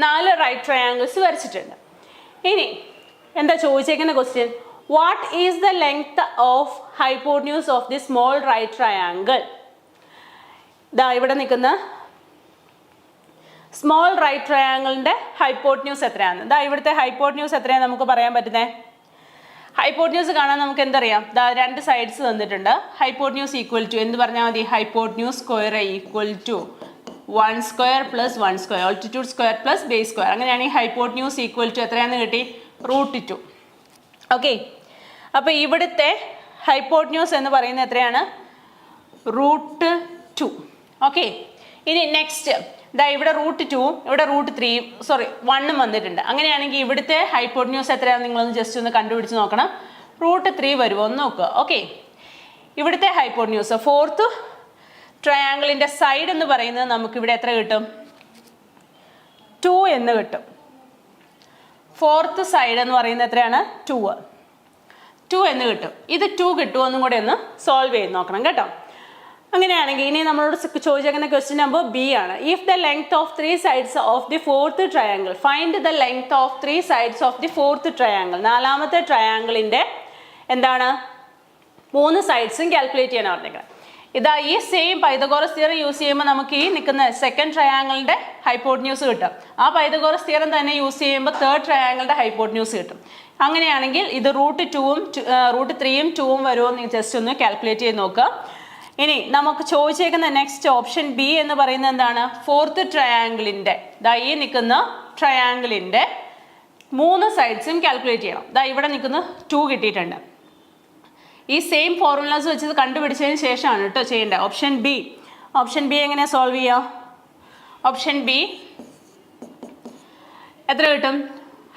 4 റൈറ്റ് ട്രയാങ്കിൾസ് വരച്ചിട്ടുണ്ട്. ഇനി എന്താ ചോദിച്ചേക്കുന്ന question? What is the length of hypotenuse of the small right triangle? ദാ ഇവിടെ നിൽക്കുന്ന സ്മോൾ റൈറ്റ് ട്രയാങ്കിളിൻ്റെ ഹൈപ്പോട്ന്യൂസ് എത്രയാണ്? ദാ ഇവിടുത്തെ ഹൈപ്പോട്ന്യൂസ് എത്രയാണ് നമുക്ക് പറയാൻ പറ്റുന്നത്? ഹൈപ്പോട്ന്യൂസ് കാണാൻ നമുക്ക് എന്തറിയാം? രണ്ട് സൈഡ്സ് തന്നിട്ടുണ്ട്. ഹൈപ്പോട്ന്യൂസ് ഈക്വൽ ടു എന്ത് പറഞ്ഞാൽ മതി? Hypotenuse square equal to 1 square plus 1 square altitude square plus base square. അങ്ങനെയാണെങ്കിൽ ഹൈപ്പോട്ന്യൂസ് ഈക്വൽ ടു എത്രയാണെന്ന് കിട്ടി? √2. ഓക്കെ, അപ്പോൾ ഇവിടുത്തെ ഹൈപ്പോട്ന്യൂസ് എന്ന് പറയുന്നത് എത്രയാണ്? √2. ഓക്കെ, ഇനി നെക്സ്റ്റ് ഇവിടെ √2 ഇവിടെ √3 1 വന്നിട്ടുണ്ട്. അങ്ങനെയാണെങ്കിൽ ഇവിടുത്തെ ഹൈപ്പോട്ന്യൂസ് എത്രയാണെന്ന് നിങ്ങളൊന്ന് ജസ്റ്റ് ഒന്ന് കണ്ടുപിടിച്ച് നോക്കണം. √3 വരുമോ ഒന്ന് നോക്കുക. ഓക്കെ, ഇവിടുത്തെ ഹൈപ്പോട്ന്യൂസ് ഫോർത്ത് ട്രയാങ്കിളിൻ്റെ സൈഡ് എന്ന് പറയുന്നത് നമുക്കിവിടെ എത്ര കിട്ടും? 2 എന്ന് കിട്ടും. ഫോർത്ത് സൈഡ് എന്ന് പറയുന്നത് എത്രയാണ്? 2 എന്ന് കിട്ടും. ഇത് 2 കിട്ടുമോ എന്നും കൂടെ ഒന്ന് സോൾവ് ചെയ്ത് നോക്കണം കേട്ടോ. അങ്ങനെയാണെങ്കിൽ ഇനി നമ്മളോട് ചോദിച്ചേക്കുന്ന ക്വസ്റ്റ്യൻ നമ്പർ ബി ആണ്. If the length of 3 sides of the fourth triangle, find the length of 3 sides of the fourth triangle. നാലാമത്തെ ട്രയാങ്കിളിൻ്റെ എന്താണ്? 3 സൈഡ്സും കാൽക്കുലേറ്റ് ചെയ്യാൻ പറഞ്ഞേക്കണം. ഇതാ ഈ സെയിം പൈതഗോറസ് തിയറം യൂസ് ചെയ്യുമ്പോൾ നമുക്ക് ഈ നിൽക്കുന്ന സെക്കൻഡ് ട്രയാങ്കിളിൻ്റെ ഹൈപ്പോട്ന്യൂസ് കിട്ടും. ആ പൈതഗോറസ് തിയറം തന്നെ യൂസ് ചെയ്യുമ്പോൾ തേർഡ് ട്രയാങ്കിളിൻ്റെ ഹൈപ്പോട്ന്യൂസ് കിട്ടും. അങ്ങനെയാണെങ്കിൽ ഇത് √2ഉം √3ഉം 2ഉം വരുമോ എന്ന് ജസ്റ്റ് ഒന്ന് കാൽക്കുലേറ്റ് ചെയ്ത് നോക്കുക. ഇനി നമുക്ക് ചോദിച്ചേക്കുന്ന നെക്സ്റ്റ് ഓപ്ഷൻ ബി എന്ന് പറയുന്നത് എന്താണ്? ഫോർത്ത് ട്രയാങ്കിളിൻ്റെ ഈ നിൽക്കുന്ന ട്രയാങ്കിളിൻ്റെ 3 സൈഡ്സും കാൽക്കുലേറ്റ് ചെയ്യണം. ഇവിടെ നിൽക്കുന്ന 2 കിട്ടിയിട്ടുണ്ട്. ഈ സെയിം ഫോർമുലാസ് വെച്ചത് കണ്ടുപിടിച്ചതിന് ശേഷമാണ് കേട്ടോ ചെയ്യേണ്ടത്. ഓപ്ഷൻ ബി എങ്ങനെയാണ് സോൾവ് ചെയ്യുക? ഓപ്ഷൻ ബി എത്ര കിട്ടും?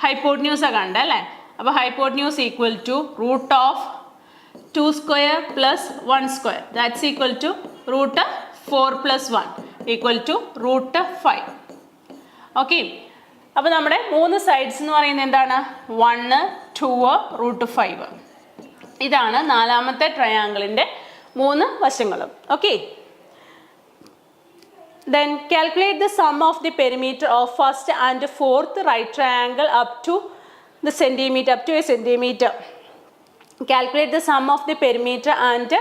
ഹൈപ്പോട്ന്യൂസാണ് കണ്ടത് അല്ലേ? അപ്പോൾ hypotenuse equal to √2 square plus 1 square that's equal to √4 plus 1 equal to √5. Okay, അപ്പോൾ നമ്മുടെ 3 സൈഡ്സ് എന്ന് പറയുന്നത് എന്താണ്? 1, 2, √5. ഇതാണ് നാലാമത്തെ ട്രയാങ്കിളിൻ്റെ 3 വശങ്ങളും. Okay, then calculate the sum of the perimeter of first and fourth right triangle up to a centimeter. Calculate the sum of the perimeter and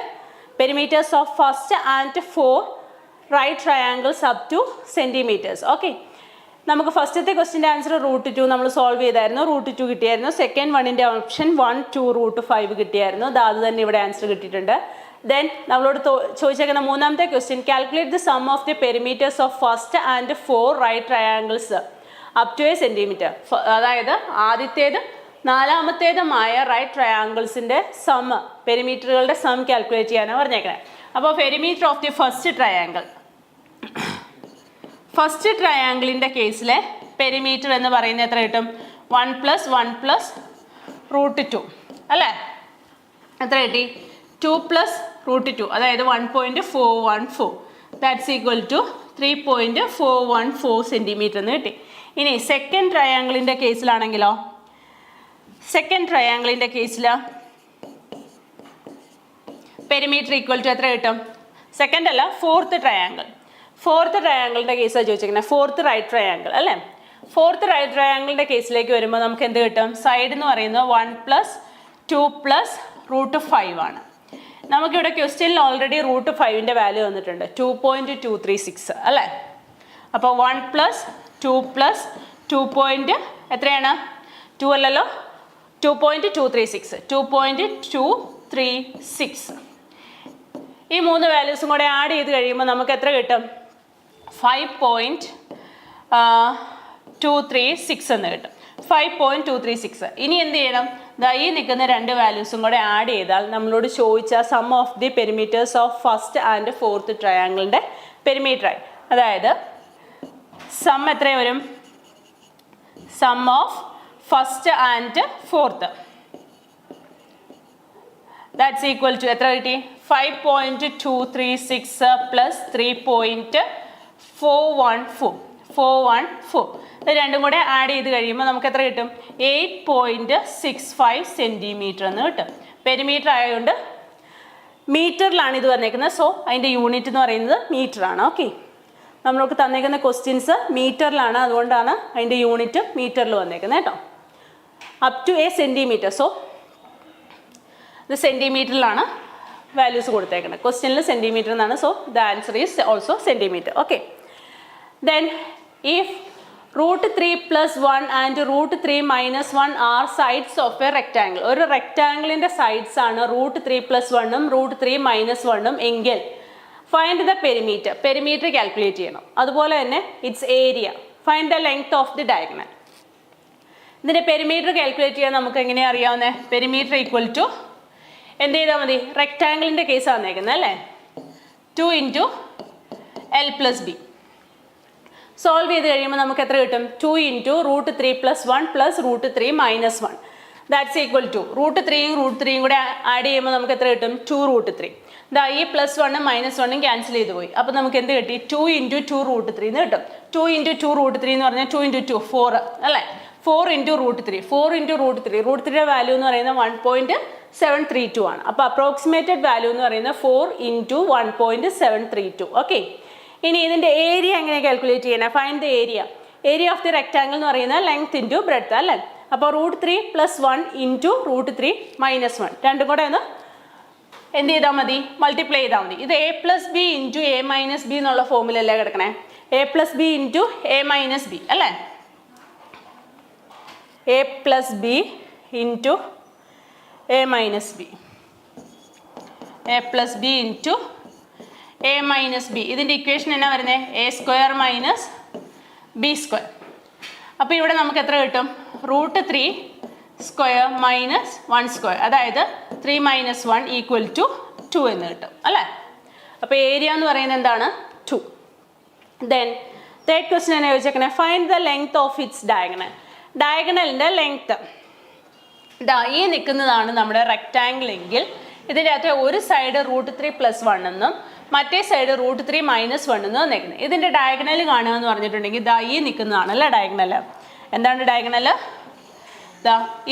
perimeters of first and 4 right triangles up to centimeters. Okay, നമുക്ക് ഫസ്റ്റത്തെ ക്വസ്റ്റിൻ്റെ answer √2 നമ്മൾ solve ചെയ്തായിരുന്നു. √2 കിട്ടിയായിരുന്നു. Second വണ്ണിൻ്റെ option 1, 2, √5 കിട്ടിയായിരുന്നു. അത് തന്നെ ഇവിടെ ആൻസർ കിട്ടിയിട്ടുണ്ട്. ദെൻ നമ്മളോട് ചോദിച്ചേക്കുന്ന മൂന്നാമത്തെ question, calculate the sum of the perimeters of first and 4 right triangles up to a centimetre. അതായത് ആദ്യത്തേതും നാലാമത്തേതുമായ റൈറ്റ് ട്രയാങ്കിൾസിൻ്റെ സം, പെരിമീറ്ററുകളുടെ സം കാൽക്കുലേറ്റ് ചെയ്യാനാണ് പറഞ്ഞേക്കുന്നത്. അപ്പോൾ പെരിമീറ്റർ ഓഫ് ദി ഫസ്റ്റ് ട്രയാങ്കിളിൻ്റെ കേസിലെ പെരിമീറ്റർ എന്ന് പറയുന്നത് എത്ര കിട്ടും? 1 + 1 + √2 അല്ലേ? എത്ര കിട്ടി? 2 + √2, അതായത് 1.414 ദാറ്റ്സ് ഈക്വൽ ടു 3.414 സെൻറ്റിമീറ്റർ എന്ന് കിട്ടി. ഇനി സെക്കൻഡ് ട്രയാങ്കിളിൻ്റെ കേസിലാണെങ്കിലോ? സെക്കൻഡ് ട്രയാങ്കിളിൻ്റെ കേസിൽ പെരിമീറ്റർ ഈക്വൽ ടു എത്ര കിട്ടും? സെക്കൻഡ് അല്ല, ഫോർത്ത് ട്രയാങ്കിളിൻ്റെ കേസാണ് ചോദിച്ചിരിക്കുന്നത്. ഫോർത്ത് റൈറ്റ് ട്രയാങ്കിൾ അല്ലേ? ഫോർത്ത് റൈറ്റ് ട്രയാങ്കിളിൻ്റെ കേസിലേക്ക് വരുമ്പോൾ നമുക്ക് എന്ത് കിട്ടും? സൈഡ് എന്ന് പറയുന്നത് 1 + 2 + √5 ആണ്. നമുക്കിവിടെ ക്വസ്റ്റ്യനിൽ ഓൾറെഡി √5ൻ്റെ വാല്യൂ വന്നിട്ടുണ്ട്, 2.236 അല്ലേ? അപ്പോൾ 1 + 2 + 2 എത്രയാണ്? 2 അല്ലല്ലോ, 2.236 ഈ 3 വാല്യൂസും കൂടെ ആഡ് ചെയ്ത് കഴിയുമ്പോൾ നമുക്ക് എത്ര കിട്ടും? 5.236 എന്ന് കിട്ടും. 5.236. ഇനി എന്ത് ചെയ്യണം? ഈ നിൽക്കുന്ന 2 വാല്യൂസും കൂടെ ആഡ് ചെയ്താൽ നമ്മളോട് ചോദിച്ച sum of the perimeters of first and fourth ട്രയാങ്കിളിൻ്റെ പെരിമീറ്ററായി. അതായത് സം എത്ര വരും? Sum of first and fourth that's equal to എത്ര കിട്ടി? 5.236 + 3.414 ഇത് രണ്ടും കൂടെ ആഡ് ചെയ്ത് കഴിയുമ്പോൾ നമുക്ക് എത്ര കിട്ടും? 8.65 സെൻറ്റിമീറ്റർ എന്ന് കിട്ടും. പെരിമീറ്റർ ആയതുകൊണ്ട് മീറ്ററിലാണ് ഇത് വന്നേക്കുന്നത്. സോ അതിൻ്റെ യൂണിറ്റ് എന്ന് പറയുന്നത് മീറ്ററാണ്. ഓക്കെ, നമ്മൾക്ക് തന്നേക്കുന്ന ക്വസ്റ്റ്യൻസ് മീറ്ററിലാണ്, അതുകൊണ്ടാണ് അതിൻ്റെ യൂണിറ്റ് മീറ്ററിൽ വന്നേക്കുന്നത് കേട്ടോ. Up to a centimetre. So ഇത് സെൻറ്റിമീറ്ററിലാണ് വാല്യൂസ് കൊടുത്തേക്കുന്നത്. ക്വസ്റ്റ്യനിൽ സെൻറ്റിമീറ്റർ എന്നാണ്. So the answer is also centimetre. Okay, then if √3 + 1 and √3 - 1 are sides of a rectangle. ഒരു റെക്റ്റാങ്കിളിൻ്റെ സൈഡ്സ് ആണ് √3 + 1 √3 - 1 എങ്കിൽ find the perimeter. Perimeter calculate ചെയ്യണം. അതുപോലെ തന്നെ it's area. Find the length of the diagonal. ഇതിൻ്റെ പെരിമീറ്റർ കാൽക്കുലേറ്റ് ചെയ്യാൻ നമുക്ക് എങ്ങനെയാണ് അറിയാവുന്നത്? പെരിമീറ്റർ ഈക്വൽ ടു എന്ത് ചെയ്താൽ മതി? റെക്റ്റാങ്കിളിൻ്റെ കേസ് വന്നേക്കുന്നത് അല്ലേ? 2 × L + B. സോൾവ് ചെയ്ത് കഴിയുമ്പോൾ നമുക്ക് എത്ര കിട്ടും? 2 × √3 + 1 + √3 - 1. ദാറ്റ്സ് ഈക്വൽ ടു √3യും √3യും കൂടെ ആഡ് ചെയ്യുമ്പോൾ നമുക്ക് എത്ര കിട്ടും? 2√3. ദാ ഈ +1 - 1 ക്യാൻസൽ ചെയ്ത് പോയി. അപ്പോൾ നമുക്ക് എന്ത് കിട്ടി? 2 × 2√3 എന്ന് കിട്ടും. 2 × 2√3 എന്ന് പറഞ്ഞാൽ 2 × 2 4 അല്ലേ? 4 × √3. 4 × √3. √3യുടെ വാല്യൂ എന്ന് പറയുന്നത് 1.732 ആണ്. അപ്പോൾ അപ്രോക്സിമേറ്റഡ് വാല്യൂ എന്ന് പറയുന്നത് 4 × 1.732. ഓക്കെ. ഇനി ഇതിൻ്റെ ഏരിയ എങ്ങനെ കാൽക്കുലേറ്റ് ചെയ്യണം? Find the area. Area of the rectangle എന്ന് പറയുന്നത് ലെങ്ത് × ബ്രെഡ്ത്ത് അല്ലേ? അപ്പോൾ √3 + 1 × √3 - 1 രണ്ടും കൂടെ ഒന്ന് എന്ത് ചെയ്താൽ മതി? മൾട്ടിപ്ലൈ ചെയ്താൽ മതി. ഇത് a + b × a - b എന്നുള്ള ഫോമിലല്ലേ കിടക്കണേ? a + b × a - b അല്ലേ? a + b × a - b. a + b × a - b. ഇതിൻ്റെ ഇക്വേഷൻ എന്നാ വരുന്നത്? a² - b². അപ്പോൾ ഇവിടെ നമുക്ക് എത്ര കിട്ടും? √3² - 1². അതായത് 3 - 1 = 2 എന്ന് കിട്ടും അല്ലേ? അപ്പോൾ ഏരിയ എന്ന് പറയുന്നത് എന്താണ്? 2. ദെൻ തേർഡ് ക്വസ്റ്റ്യൻ എന്നെ ചോദിച്ചേക്കണേ, find the length of its diagonal. ഡയഗണലിൻ്റെ ലെങ്ത്ത് ഈ നിൽക്കുന്നതാണ് നമ്മുടെ റെക്റ്റാങ്കിൾ എങ്കിൽ ഇതിൻ്റെ അകത്ത് ഒരു സൈഡ് √3 + 1 എന്നും മറ്റേ സൈഡ് √3 - 1 എന്നും വന്നേക്കുന്നത്. ഇതിൻ്റെ ഡയഗണൽ കാണുക എന്ന് പറഞ്ഞിട്ടുണ്ടെങ്കിൽ ഈ നിൽക്കുന്നതാണല്ലേ ഡയഗണൽ. എന്താണ് ഡയഗണൽ?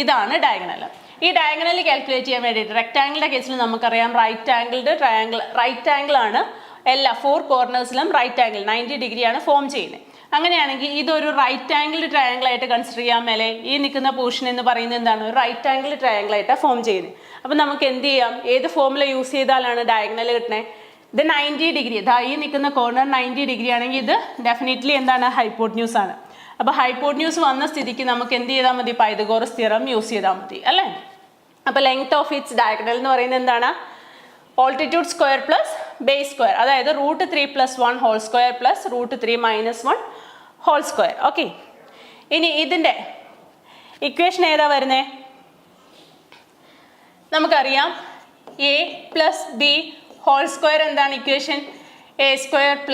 ഇതാണ് ഡയഗണൽ. ഈ ഡയഗണൽ കാൽക്കുലേറ്റ് ചെയ്യാൻ വേണ്ടിയിട്ട് റെക്റ്റാങ്കിളിൻ്റെ കേസിൽ നമുക്കറിയാം റൈറ്റ് ആംഗിൾ ആണ് എല്ലാ 4 കോർണേഴ്സിലും റൈറ്റ് ആംഗിൾ 90 ഡിഗ്രിയാണ് ഫോം ചെയ്യുന്നത്. അങ്ങനെയാണെങ്കിൽ ഇതൊരു റൈറ്റ് ആംഗിൾ ട്രയാങ്കിൾ ആയിട്ട് കൺസിഡർ ചെയ്യാൻ മേലെ ഈ നിൽക്കുന്ന പോർഷൻ എന്ന് പറയുന്നത് എന്താണ്? ഒരു റൈറ്റ് ആംഗിൾ ട്രയാങ്കിൾ ആയിട്ടാണ് ഫോം ചെയ്യുന്നത്. അപ്പം നമുക്ക് എന്ത് ചെയ്യാം? ഏത് ഫോമുല യൂസ് ചെയ്താലാണ് ഡയഗണൽ കിട്ടണേ? ഇത് 90 ഡിഗ്രി. ഈ നിൽക്കുന്ന കോർണർ 90 ഡിഗ്രി ആണെങ്കിൽ ഇത് ഡെഫിനറ്റ്ലി എന്താണ്? ഹൈപ്പോട്ട്ന്യൂസ് ആണ്. അപ്പോൾ ഹൈപ്പോട്ട്ന്യൂസ് വന്ന സ്ഥിതിക്ക് നമുക്ക് എന്ത് ചെയ്താൽ മതി? പൈതഗോറസ് തിയറം യൂസ് ചെയ്താൽ മതി അല്ലേ? അപ്പോൾ ലെങ്ത് ഓഫ് ഇറ്റ്സ് ഡയഗണൽ എന്ന് പറയുന്നത് എന്താണ്? Altitude square plus base square. അതായത് √3 + 1 whole square plus √3 - 1 whole square. Okay. ഇനി ഇതിൻ്റെ ഇക്വേഷൻ ഏതാ വരുന്നത്? നമുക്കറിയാം a + b ഹോൾ സ്ക്വയർ എന്താണ് ഇക്വേഷൻ? a² +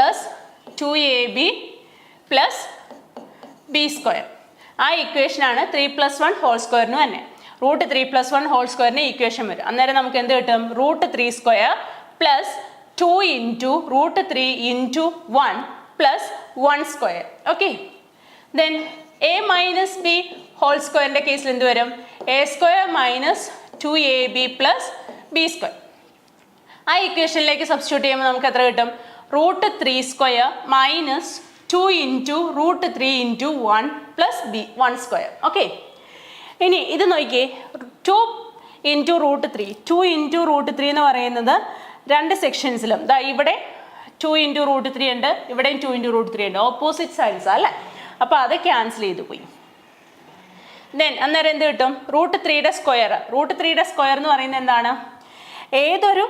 2ab + b². ആ ഇക്വേഷനാണ് 3 + 1 ഹോൾ സ്ക്വയറിന് തന്നെ. √3 + 1 ഹോൾ സ്ക്വയറിന് ഇക്വേഷൻ വരും. അന്നേരം നമുക്ക് എന്ത് കിട്ടും? √3² + 2 × √3 × 1 + 1². Okay. Then a - b whole സ്ക്വയറിൻ്റെ കേസിൽ എന്ത് വരും? a² - 2ab + b². ആ ഇക്വേഷനിലേക്ക് സബ്സ്റ്റിറ്റ്യൂട്ട് ചെയ്യുമ്പോൾ നമുക്ക് എത്ര കിട്ടും? √3² - 2 × √3 × 1 + 1². ഓക്കെ. ഇനി ഇത് നോക്കിയേ, 2 × √3. 2 × √3 എന്ന് പറയുന്നത് രണ്ട് സെക്ഷൻസിലും ഇവിടെ 2 × √3 ഉണ്ട്, ഇവിടെയും 2 × √3 ഉണ്ട്. ഓപ്പോസിറ്റ് സൈഡ്സ് അല്ലേ? അപ്പോൾ അത് ക്യാൻസൽ ചെയ്ത് പോയി. ദെൻ അന്നേരം എന്ത് കിട്ടും? √3യുടെ സ്ക്വയർ. √3യുടെ സ്ക്വയർ എന്ന് പറയുന്നത് എന്താണ്? ഏതൊരു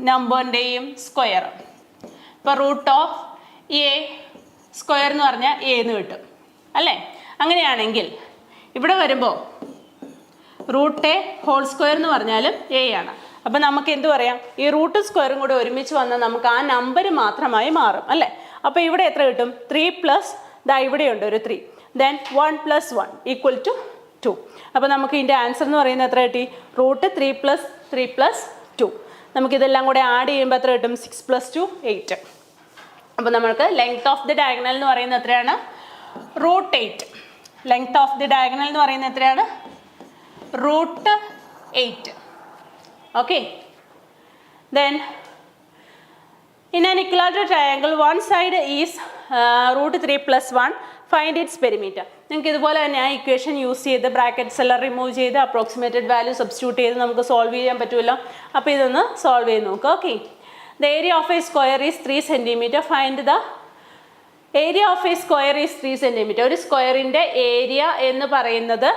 നമ്പറിൻ്റെയും സ്ക്വയർ. ഇപ്പോൾ √a² എന്ന് പറഞ്ഞാൽ a എന്ന് കിട്ടും അല്ലേ? അങ്ങനെയാണെങ്കിൽ ഇവിടെ വരുമ്പോൾ √a ഹോൾ സ്ക്വയർ എന്ന് പറഞ്ഞാലും a ആണ്. അപ്പം നമുക്ക് എന്ത് പറയാം? ഈ √² കൂടെ ഒരുമിച്ച് വന്നാൽ നമുക്ക് ആ നമ്പർ മാത്രമായി മാറും അല്ലേ? അപ്പോൾ ഇവിടെ എത്ര കിട്ടും? 3 ഇവിടെയുണ്ട് ഒരു 3. ദെൻ 1 + 1 = 2. അപ്പോൾ നമുക്ക് ഇതിൻ്റെ ആൻസർ എന്ന് പറയുന്നത് എത്ര കിട്ടി? √3 + 3 + 2. നമുക്കിതെല്ലാം കൂടെ ആഡ് ചെയ്യുമ്പോൾ എത്ര കിട്ടും? 6 + 2 8. അപ്പോൾ നമുക്ക് ലെങ്ത് ഓഫ് ദി ഡയഗണൽ എന്ന് പറയുന്നത് എത്രയാണ്? √8. ലെങ്ത് ഓഫ് ദി ഡയഗണൽ എന്ന് പറയുന്നത് എത്രയാണ്? √8. Okay. Then in an equilateral triangle, one side is √3 + 1. Find its perimeter. നിങ്ങൾക്ക് ഇതുപോലെ തന്നെ ആ ഇക്വേഷൻ യൂസ് ചെയ്ത് ബ്രാക്കറ്റ്സ് എല്ലാം റിമൂവ് ചെയ്ത് അപ്രോക്സിമേറ്റഡ് വാല്യൂ സബ്സ്റ്റിറ്റ്യൂട്ട് ചെയ്ത് നമുക്ക് സോൾവ് ചെയ്യാൻ പറ്റുമല്ലോ. അപ്പോൾ ഇതൊന്ന് സോൾവ് ചെയ്ത് നോക്കുക. Okay. The area of a square is 3 cm. Find the area of a square is 3 centimetre. ഒരു സ്ക്വയറിൻ്റെ ഏരിയ എന്ന് പറയുന്നത്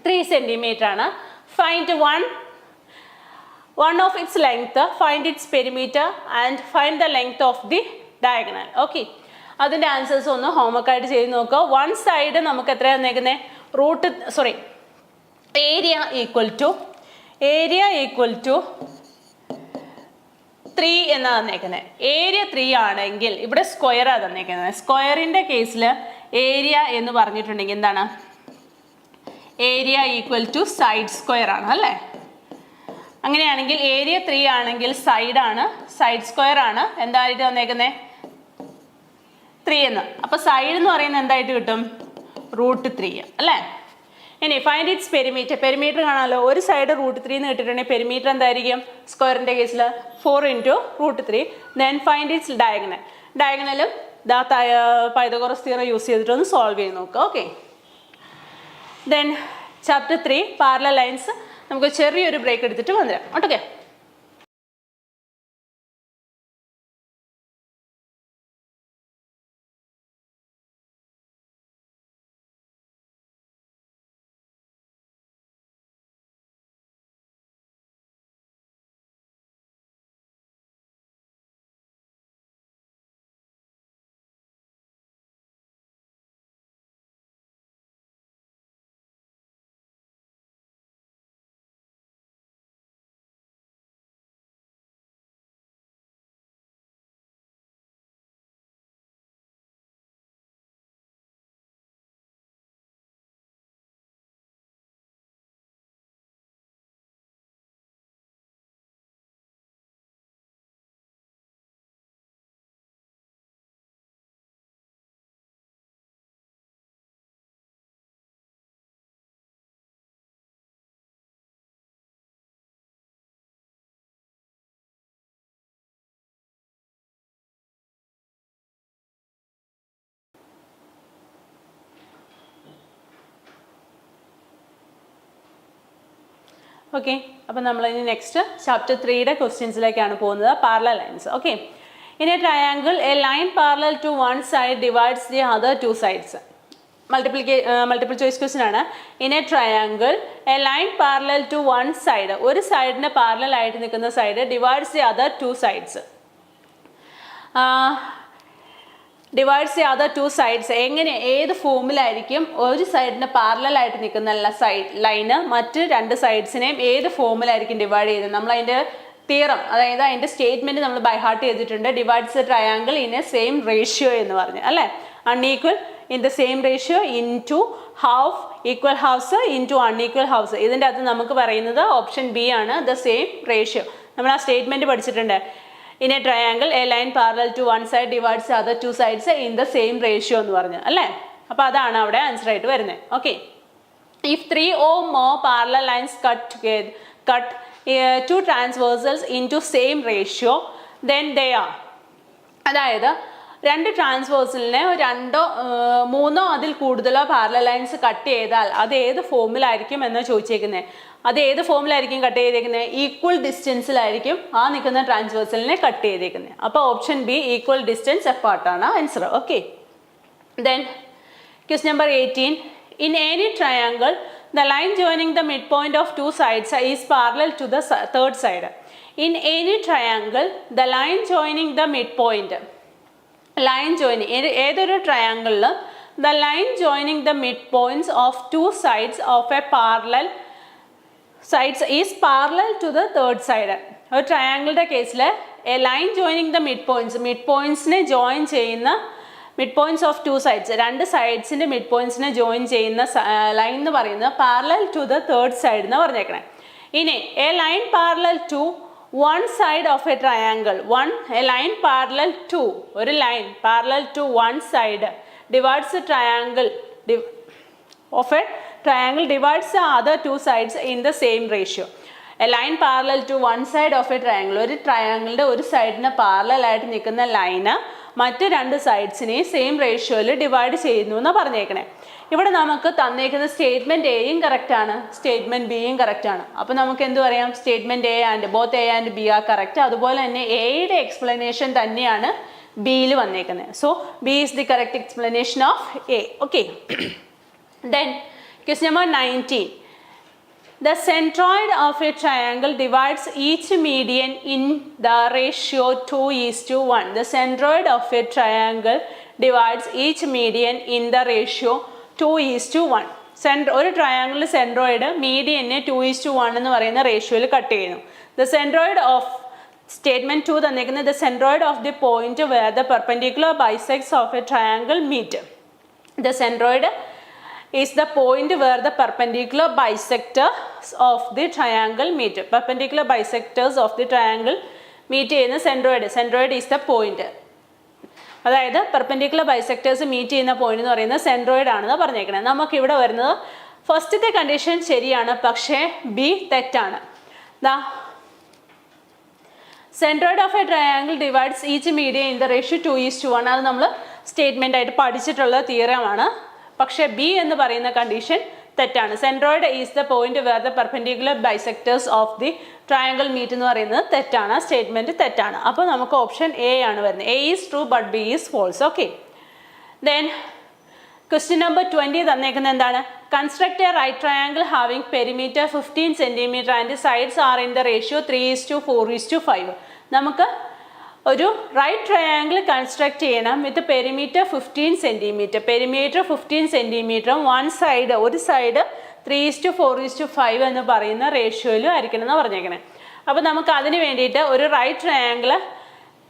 3 സെൻറ്റിമീറ്റർ ആണ്. Find one of its length, find its perimeter and find the length of the diagonal. Okay, അതിൻ്റെ answers ഒന്ന് homework ആയിട്ട് ചെയ്ത് നോക്കുക. വൺ സൈഡ് നമുക്ക് എത്രയാണ് തന്നേക്കുന്നത്? ഏരിയ ഈക്വൽ ടു 3 എന്നാണ് തന്നേക്കുന്നത്. ഏരിയ 3 ആണെങ്കിൽ ഇവിടെ സ്ക്വയറാണ് തന്നേക്കുന്നത്. സ്ക്വയറിൻ്റെ കേസിൽ ഏരിയ എന്ന് പറഞ്ഞിട്ടുണ്ടെങ്കിൽ എന്താണ്? Area equal to side square ആണ് അല്ലേ? അങ്ങനെയാണെങ്കിൽ ഏരിയ 3 ആണെങ്കിൽ സൈഡ് സ്ക്വയർ ആണ് എന്തായിട്ട് തന്നേക്കുന്നത്? 3 എന്ന്. അപ്പോൾ സൈഡ് എന്ന് പറയുന്നത് എന്തായിട്ട് കിട്ടും? √3 അല്ലേ? ഇനി ഫൈൻഡ് ഇറ്റ്സ് പെരിമീറ്റർ. പെരിമീറ്റർ കാണാമല്ലോ. ഒരു സൈഡ് √3 എന്ന് കിട്ടിയിട്ടുണ്ടെങ്കിൽ പെരിമീറ്റർ എന്തായിരിക്കും? സ്ക്വയറിൻ്റെ കേസിൽ 4 × √3. Then find its diagonal. ഡയഗണലും പൈതഗോറസ് തിയറം യൂസ് ചെയ്തിട്ടൊന്ന് സോൾവ് ചെയ്ത് നോക്കുക. Okay, then chapter 3 parallel lines നമുക്ക് ചെറിയൊരു ബ്രേക്ക് എടുത്തിട്ട് വന്നിരാം. ഓക്കെ, ഓക്കെ, അപ്പോൾ നമ്മളിനി നെക്സ്റ്റ് ചാപ്റ്റർ 3യുടെ ക്വസ്റ്റ്യൻസിലേക്കാണ് പോകുന്നത്. Parallel lines. Okay, in a triangle a line parallel to one side divides the other two sides. Multiple choice question ആണ്. In a triangle a line parallel to one side, ഒരു സൈഡിന് parallel ആയിട്ട് നിൽക്കുന്ന side divides the other two sides. Divides the other two sides എങ്ങനെ, ഏത് ഫോമിലായിരിക്കും ഒരു സൈഡിന് പാരലലായിട്ട് നിൽക്കുന്ന line മറ്റ് രണ്ട് സൈഡ്സിനെയും ഏത് ഫോമിലായിരിക്കും ഡിവൈഡ് ചെയ്തത്? നമ്മൾ അതിൻ്റെ തിയറം, അതായത് അതിൻ്റെ സ്റ്റേറ്റ്മെൻറ്റ് നമ്മൾ ബൈ ഹാർട്ട് ചെയ്തിട്ടുണ്ട്. Divides the triangle in a same ratio എന്ന് പറഞ്ഞ് അല്ലേ? Unequal in the same ratio in two half, equal halves in two unequal halves. ഇതിൻ്റെ അകത്ത് നമുക്ക് പറയുന്നത് ഓപ്ഷൻ ബി ആണ്, ദ സെയിം റേഷ്യോ. നമ്മൾ ആ സ്റ്റേറ്റ്മെൻറ്റ് പഠിച്ചിട്ടുണ്ട്. In a triangle a line parallel to one side divides other two sides in the same ratio എന്ന് പറഞ്ഞു അല്ലേ? അപ്പോൾ അതാണ് അവിടെ ആൻസർ ആയിട്ട് വരുന്നത്. Okay, if 3 or more parallel lines cut two transversals into same ratio then they are, അതായത് രണ്ട് ട്രാൻസ്വേഴ്സലിനെ രണ്ടോ മൂന്നോ അതിൽ കൂടുതലോ പാരലൽ ലൈൻസ് കട്ട് ചെയ്താൽ അത് ഏത് ഫോമിലായിരിക്കും എന്ന് ചോദിച്ചേക്കുന്നത്. അത് ഏത് ഫോമിലായിരിക്കും കട്ട് ചെയ്തേക്കുന്നത്? ഈക്വൽ ഡിസ്റ്റൻസിലായിരിക്കും ആ നിൽക്കുന്ന ട്രാൻസ്വേഴ്സലിനെ കട്ട് ചെയ്തേക്കുന്നത്. അപ്പോൾ ഓപ്ഷൻ ബി ഈക്വൽ ഡിസ്റ്റൻസ് എപ്പാർട്ടാണ് answer. Okay, then question number 18. In any triangle, the line joining the midpoint of two sides is parallel to the third side. In any triangle, the line joining the midpoint, line joining, ഏതൊരു ട്രയാങ്കിളിൽ the line joining the midpoints of two sides of a parallel sides is parallel to the third side. ഒരു ട്രയാങ്കിളിൻ്റെ കേസിൽ a line joining the midpointsനെ join ചെയ്യുന്ന mid points of two sides, രണ്ട് സൈഡ്സിൻ്റെ മിഡ് പോയിന്റ്സിനെ join ചെയ്യുന്ന ലൈൻ എന്ന് പറയുന്നത് parallel to the third side എന്ന് പറഞ്ഞേക്കണേ. ഇനി a line parallel to one side of a triangle, a line parallel to, ഒരു line parallel to one side divides triangle of a triangle divides other two sides in the same ratio. A line parallel to one side of a triangle, ഒരു ട്രയാങ്കിളിൻ്റെ ഒരു സൈഡിന് പാരലലായിട്ട് നിൽക്കുന്ന line മറ്റ് രണ്ട് സൈഡ്സിനെയും same റേഷ്യോയിൽ divide ചെയ്യുന്നു എന്ന് പറഞ്ഞേക്കണേ. ഇവിടെ നമുക്ക് തന്നേക്കുന്ന സ്റ്റേറ്റ്മെൻറ്റ് എയും കറക്റ്റാണ്, സ്റ്റേറ്റ്മെൻറ്റ് ബിയും കറക്റ്റാണ്. അപ്പോൾ നമുക്ക് എന്ത് പറയാം? Statement A and both A and B are correct. അതുപോലെ തന്നെ എയുടെ എക്സ്പ്ലനേഷൻ തന്നെയാണ് ബിയിൽ വന്നേക്കുന്നത്. So B is the correct explanation of A. Okay, then question number 19. The centroid of a triangle divides each median in the ratio 2:1. The centroid of a triangle divides each median in the ratio 2:1. ഒരു triangle centroid മീഡിയനെ 2:1 എന്ന് പറയുന്ന റേഷ്യോയിൽ cut ചെയ്യുന്നു. The centroid of statement 2 തന്നിരിക്കുന്നത് the centroid of the point where the perpendicular bisects of a triangle meet. The centroid is the point where the perpendicular bisectors of the triangle meet. Perpendicular bisectors of the triangle meet ചെയ്യുന്ന centroid. Centroid is the point. അതായത് perpendicular bisectors meet ചെയ്യുന്ന point എന്ന് പറയുന്നത് centroid ആണെന്ന് പറഞ്ഞേക്കുന്നത്. നമുക്കിവിടെ വരുന്നത് ഫസ്റ്റത്തെ കണ്ടീഷൻ ശരിയാണ്, പക്ഷേ ബി തെറ്റാണ്. ദാ centroid of a triangle divides each median in the ratio 2:1. അത് നമ്മൾ സ്റ്റേറ്റ്മെന്റ് ആയിട്ട് പഠിച്ചിട്ടുള്ള തിയറമാണ്. പക്ഷേ ബി എന്ന് പറയുന്ന കണ്ടീഷൻ തെറ്റാണ്. Centroid is the point where the perpendicular bisectors of the triangle meet എന്ന് പറയുന്നത് തെറ്റാണ്. സ്റ്റേറ്റ്മെന്റ് തെറ്റാണ്. അപ്പോൾ നമുക്ക് ഓപ്ഷൻ എ ആണ് വരുന്നത്. A is true but B is false. Okay, then question number 20 തന്നേക്കുന്നത് എന്താണ്? Construct a right triangle having perimeter 15 cm and sides are in the ratio 3:4:5. നമുക്ക് ഒരു റൈറ്റ് ട്രയാങ്കിൾ കൺസ്ട്രക്ട് ചെയ്യണം with perimeter 15 cm. Perimeter 15 cm, ഒരു side 3:4:5 എന്ന് പറയുന്ന റേഷ്യോയിലും ആയിരിക്കണം എന്ന് പറഞ്ഞേക്കണേ. അപ്പോൾ നമുക്ക് അതിന് വേണ്ടിയിട്ട് ഒരു right triangle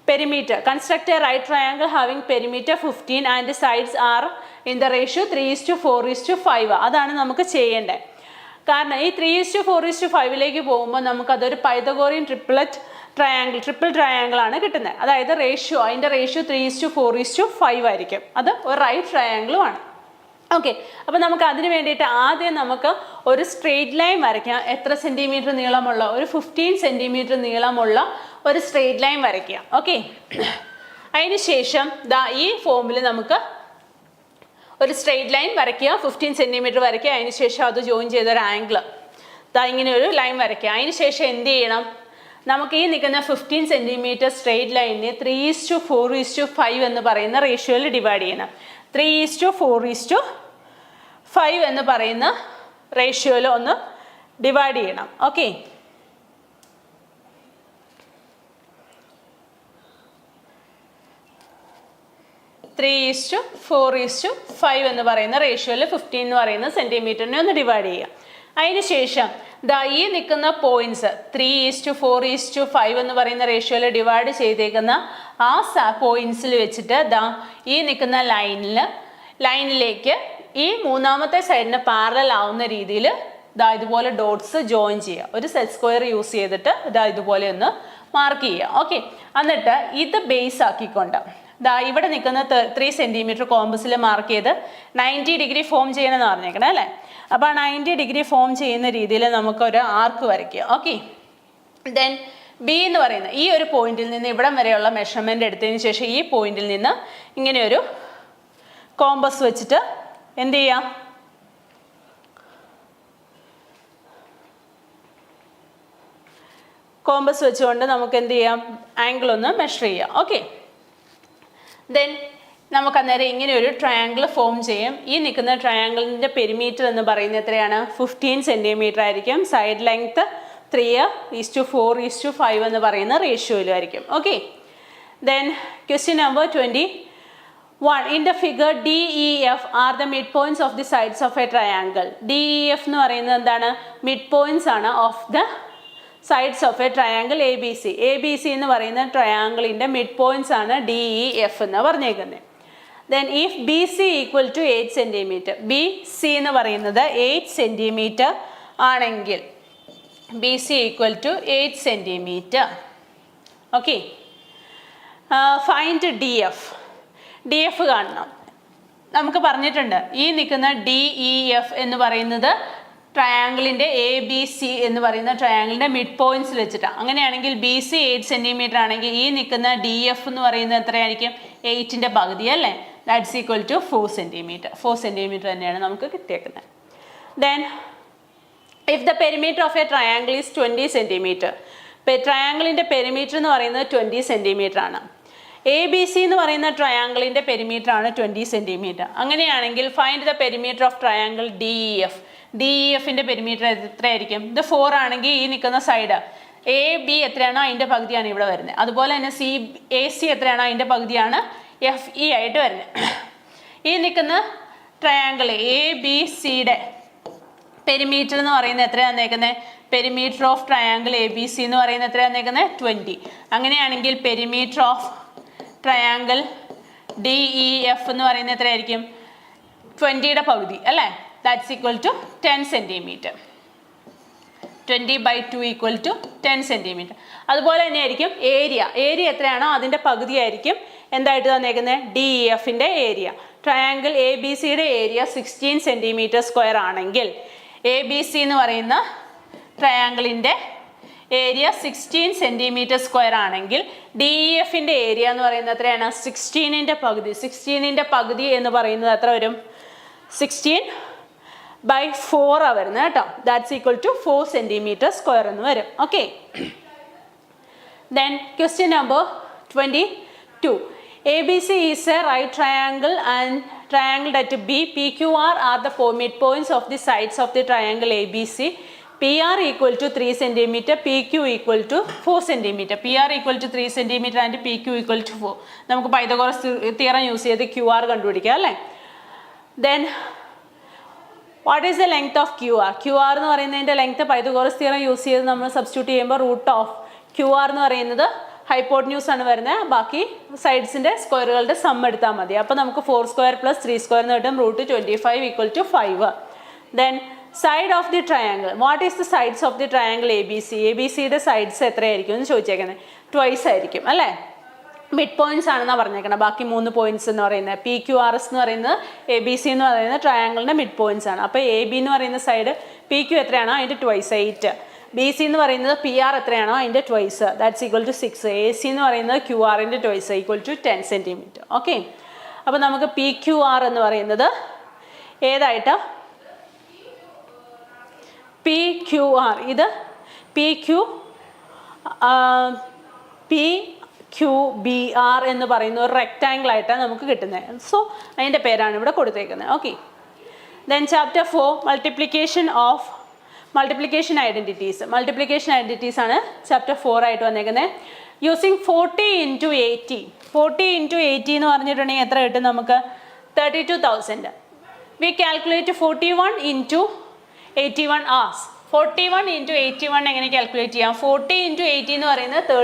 perimeter construct a right triangle having perimeter 15 and sides are in the ratio 3:4:5. അതാണ് നമുക്ക് ചെയ്യേണ്ടത്. കാരണം ഈ 3:4:5 പോകുമ്പോൾ നമുക്കതൊരു പൈതഗോറിയൻ ട്രിപ്പിൾ ട്രയാങ്കിൾ ആണ് കിട്ടുന്നത്. അതായത് അതിൻ്റെ റേഷ്യോ 3:4:5 ആയിരിക്കും. അത് ഒരു റൈറ്റ് ട്രയാങ്കിളും ആണ്. ഓക്കെ, അപ്പോൾ നമുക്ക് അതിന് വേണ്ടിയിട്ട് ആദ്യം നമുക്ക് ഒരു സ്ട്രെയിറ്റ് ലൈൻ വരയ്ക്കാം. എത്ര സെൻറ്റിമീറ്റർ നീളമുള്ള? ഒരു 15 cm നീളമുള്ള ഒരു സ്ട്രെയിറ്റ് ലൈൻ വരയ്ക്കുക. ഓക്കെ, അതിന് ശേഷം ദാ ഈ ഫോമിൽ നമുക്ക് ഒരു സ്ട്രെയിറ്റ് ലൈൻ വരയ്ക്കുക. 15 cm വരയ്ക്കുക. അതിന് ശേഷം അത് ജോയിൻ ചെയ്തൊരു ആംഗിൾ ദാ ഇങ്ങനെ ഒരു ലൈൻ വരയ്ക്കുക. അതിന് ശേഷം എന്ത് ചെയ്യണം? നമുക്ക് ഈ നിൽക്കുന്ന 15 cm സ്ട്രെയിറ്റ് ലൈനിനെ 3:4:5 എന്ന് പറയുന്ന റേഷ്യോയിൽ ഡിവൈഡ് ചെയ്യണം. 3:4:5 എന്ന് പറയുന്ന റേഷ്യോയിൽ ഒന്ന് ഡിവൈഡ് ചെയ്യണം. ഓക്കെ, എന്ന് പറയുന്ന റേഷ്യോയിൽ 15 എന്ന് പറയുന്ന സെൻറ്റിമീറ്ററിനെ ഒന്ന് ഡിവൈഡ് ചെയ്യുക. അതിന് ശേഷം ദാ ഈ നിൽക്കുന്ന പോയിന്റ്സ് 3:4:5 എന്ന് പറയുന്ന റേഷ്യോയിൽ ഡിവൈഡ് ചെയ്തേക്കുന്ന ആ പോയിന്റ്സിൽ വെച്ചിട്ട് ദാ ഈ നിൽക്കുന്ന ലൈനിലേക്ക് ഈ മൂന്നാമത്തെ സൈഡിന് പാരലൽ ആവുന്ന രീതിയിൽ ദാ ഇതുപോലെ ഡോട്ട്സ് ജോയിൻ ചെയ്യുക. ഒരു സെറ്റ് സ്ക്വയർ യൂസ് ചെയ്തിട്ട് ദാ ഇതുപോലെ ഒന്ന് മാർക്ക് ചെയ്യുക. ഓക്കെ, എന്നിട്ട് ഇത് ബേസ് ആക്കിക്കൊണ്ട് ദാ ഇവിടെ നിൽക്കുന്ന 3 cm കോമ്പസിൽ മാർക്ക് ചെയ്ത് 90 ഡിഗ്രി ഫോം ചെയ്യണമെന്ന് പറഞ്ഞേക്കണം അല്ലേ. അപ്പോൾ 90 ഡിഗ്രി ഫോം ചെയ്യുന്ന രീതിയിൽ നമുക്കൊരു ആർക്ക് വരയ്ക്കുക. ഓക്കെ, ദെൻ ബി എന്ന് പറയുന്ന ഈ ഒരു പോയിന്റിൽ നിന്ന് ഇവിടം വരെയുള്ള മെഷർമെൻ്റ് എടുത്തതിന് ശേഷം ഈ പോയിന്റിൽ നിന്ന് ഇങ്ങനെ ഒരു കോമ്പസ് വെച്ചിട്ട് എന്ത് ചെയ്യാം? കോമ്പസ് വെച്ചുകൊണ്ട് നമുക്ക് എന്ത് ചെയ്യാം? ആംഗിൾ ഒന്ന് മെഷർ ചെയ്യാം. ഓക്കെ, ദെൻ നമുക്ക് അന്നേരം ഇങ്ങനെ ഒരു ട്രയാങ്കിൾ ഫോം ചെയ്യും. ഈ നിൽക്കുന്ന ട്രയാങ്കിളിൻ്റെ പെരിമീറ്റർ എന്ന് പറയുന്നത് എത്രയാണ്? 15 cm ആയിരിക്കും. സൈഡ് ലെങ്ത് 3:4:5 എന്ന് പറയുന്ന റേഷ്യോയിലും ആയിരിക്കും. Okay, then question number 21. In the figure DEF are the mid points of the sides of a triangle. DEF എന്ന് പറയുന്നത് എന്താണ്? മിഡ് പോയിന്റ്സ് ആണ് of the sides of a triangle ABC. ABC എന്ന് പറയുന്ന ട്രയാങ്കിളിൻ്റെ മിഡ് പോയിന്റ്സ് ആണ് DEF എന്ന് പറഞ്ഞേക്കുന്നത്. Then if BC equal to 8 cm, BC എന്ന് പറയുന്നത് 8 cm ആണെങ്കിൽ BC equal to 8 cm. Okay, find DF കാണണം. നമുക്ക് പറഞ്ഞിട്ടുണ്ട് ഈ നിൽക്കുന്ന DEF എന്ന് പറയുന്നത് ട്രയാങ്കിളിൻ്റെ ABC എന്ന് പറയുന്ന ട്രയാങ്കിളിൻ്റെ മിഡ് പോയിന്റ്സിൽ വെച്ചിട്ടാണ്. അങ്ങനെയാണെങ്കിൽ BC 8 cm ആണെങ്കിൽ ഈ നിൽക്കുന്ന DF എന്ന് പറയുന്നത് എത്രയായിരിക്കും? 8ൻ്റെ പകുതി അല്ലേ? That's equal to 4 cm. 4 cm തന്നെയാണ് നമുക്ക് കിട്ടിയേക്കുന്നത്. Then if the perimeter of a triangle is 20 cm. ട്രയാങ്കിളിൻ്റെ പെരിമീറ്റർ എന്ന് പറയുന്നത് 20 cm ആണ്. എ ബി സി എന്ന് പറയുന്ന ട്രയാങ്കിളിൻ്റെ പെരിമീറ്റർ ആണ് 20 സെൻറ്റിമീറ്റർ. അങ്ങനെയാണെങ്കിൽ find the perimeter of triangle D E F. D E എഫിൻ്റെ പെരിമീറ്റർ എത്രയായിരിക്കും? ഇത് 4 ആണെങ്കിൽ ഈ നിൽക്കുന്ന സൈഡ് എ ബി എത്രയാണോ അതിൻ്റെ പകുതിയാണ് ഇവിടെ വരുന്നത്. അതുപോലെ തന്നെ എ സി എത്രയാണോ അതിൻ്റെ പകുതിയാണ് എഫ് ഇ ആയിട്ട് വരുന്നത്. ഈ നിൽക്കുന്ന ട്രയാങ്കിൾ എ ബി സിയുടെ പെരിമീറ്റർ എന്ന് പറയുന്നത് എത്രയാണ് തന്നേക്കുന്നത്? Perimeter of triangle A B C എന്ന് പറയുന്നത് എത്രയാണ് തന്നേക്കുന്നത്? 20. അങ്ങനെയാണെങ്കിൽ perimeter of triangle D E F എന്ന് പറയുന്നത് എത്രയായിരിക്കും? 20യുടെ പകുതി അല്ലേ? That's equal to 10 centimetre. 20/2 equal to 10 centimetre. അതുപോലെ തന്നെ ആയിരിക്കും ഏരിയ എത്രയാണോ അതിൻ്റെ പകുതിയായിരിക്കും എന്തായിട്ട് തന്നേക്കുന്നത്? ഡി ഇ എഫിൻ്റെ ഏരിയ. ട്രയാങ്കിൾ എ ബി സിയുടെ ഏരിയ 16 സെൻറ്റിമീറ്റർ സ്ക്വയർ ആണെങ്കിൽ എ ബി സി എന്ന് പറയുന്ന ട്രയാങ്കിളിൻ്റെ ഏരിയ 16 സെൻറ്റിമീറ്റർ സ്ക്വയർ ആണെങ്കിൽ ഡി ഇ എഫിൻ്റെ ഏരിയ എന്ന് പറയുന്നത് എത്രയാണ്? 16ൻ്റെ പകുതി. 16ൻ്റെ പകുതി എന്ന് പറയുന്നത് എത്ര വരും? 16/4 വരുന്നത് കേട്ടോ. That's equal to 4 centimetre square എന്ന് വരും. Okay. Then question number 22. ABC is a right triangle and triangle at B. PQR are the midpoints of the sides of the triangle ABC. PR equal to 3 cm, PQ equal to 4 cm. PR equal to 3 cm and PQ equal to 4. നമുക്ക് Pythagoras theorem use ചെയ്ത് QR കണ്ടുപിടിക്കാം അല്ലേ? Then what is the length of QR? QR എന്ന് പറയുന്നതിൻ്റെ length Pythagoras theorem use ചെയ്ത് നമ്മൾ substitute ചെയ്യുമ്പോൾ root of QR എന്ന് പറയുന്നത് ഹൈപ്പോട്ടന്യൂസ് ആണ് വരുന്നത്. ബാക്കി സൈഡ്സിൻ്റെ സ്ക്വയറുകളുടെ സം എടുത്താൽ മതി. അപ്പോൾ നമുക്ക് 4 സ്ക്വയർ പ്ലസ് 3 സ്ക്വയർ എന്ന് കിട്ടും. Root 25 equal to 5. Then side of the triangle. What is the sides of the triangle A B C? A B സിയുടെ സൈഡ്സ് എത്രയായിരിക്കും എന്ന് ചോദിച്ചേക്കുന്നത്? ട്വൈസ് ആയിരിക്കും അല്ലേ? മിഡ് പോയിന്റ്സ് ആണെന്നാണ് പറഞ്ഞേക്കുന്നത്. ബാക്കി 3 പോയിന്റ്സ് എന്ന് പറയുന്നത് പി ക്യു ആർ എസ് എന്ന് പറയുന്നത് എ ബി സി എന്ന് പറയുന്നത് ട്രയാങ്കിളിൻ്റെ മിഡ് പോയിന്റ്സ് ആണ്. അപ്പോൾ എ ബി എന്ന് പറയുന്ന സൈഡ് പി ക്യു എത്രയാണോ അതിൻ്റെ ട്വൈസ് 8. ബി സി എന്ന് പറയുന്നത് പി ആർ എത്രയാണോ അതിൻ്റെ twice, that's equal to 6. A C എന്ന് പറയുന്നത് ക്യു ആറിൻ്റെ twice equal to 10 centimetre. Okay. അപ്പോൾ നമുക്ക് പി ക്യു ആർ എന്ന് പറയുന്നത് ഏതായിട്ട്? പി ക്യു ആർ ഇത് പി ക്യു ബി ആർ എന്ന് പറയുന്ന ഒരു റെക്റ്റാങ്കിൾ ആയിട്ടാണ് നമുക്ക് കിട്ടുന്നത്. സോ അതിൻ്റെ പേരാണ് ഇവിടെ കൊടുത്തേക്കുന്നത്. Okay. Then chapter 4 multiplication identities. Multiplication identities ആണ് ചാപ്റ്റർ 4 ആയിട്ട് വന്നേക്കുന്നത്. യൂസിങ് 40 × 80. 40 × 80 എന്ന് പറഞ്ഞിട്ടുണ്ടെങ്കിൽ എത്ര കിട്ടും നമുക്ക്? 32,000. V calculate 41 × 81 hours. 41 × 81 എങ്ങനെ കാൽക്കുലേറ്റ് ചെയ്യാം? 40 × 80 എന്ന് പറയുന്നത്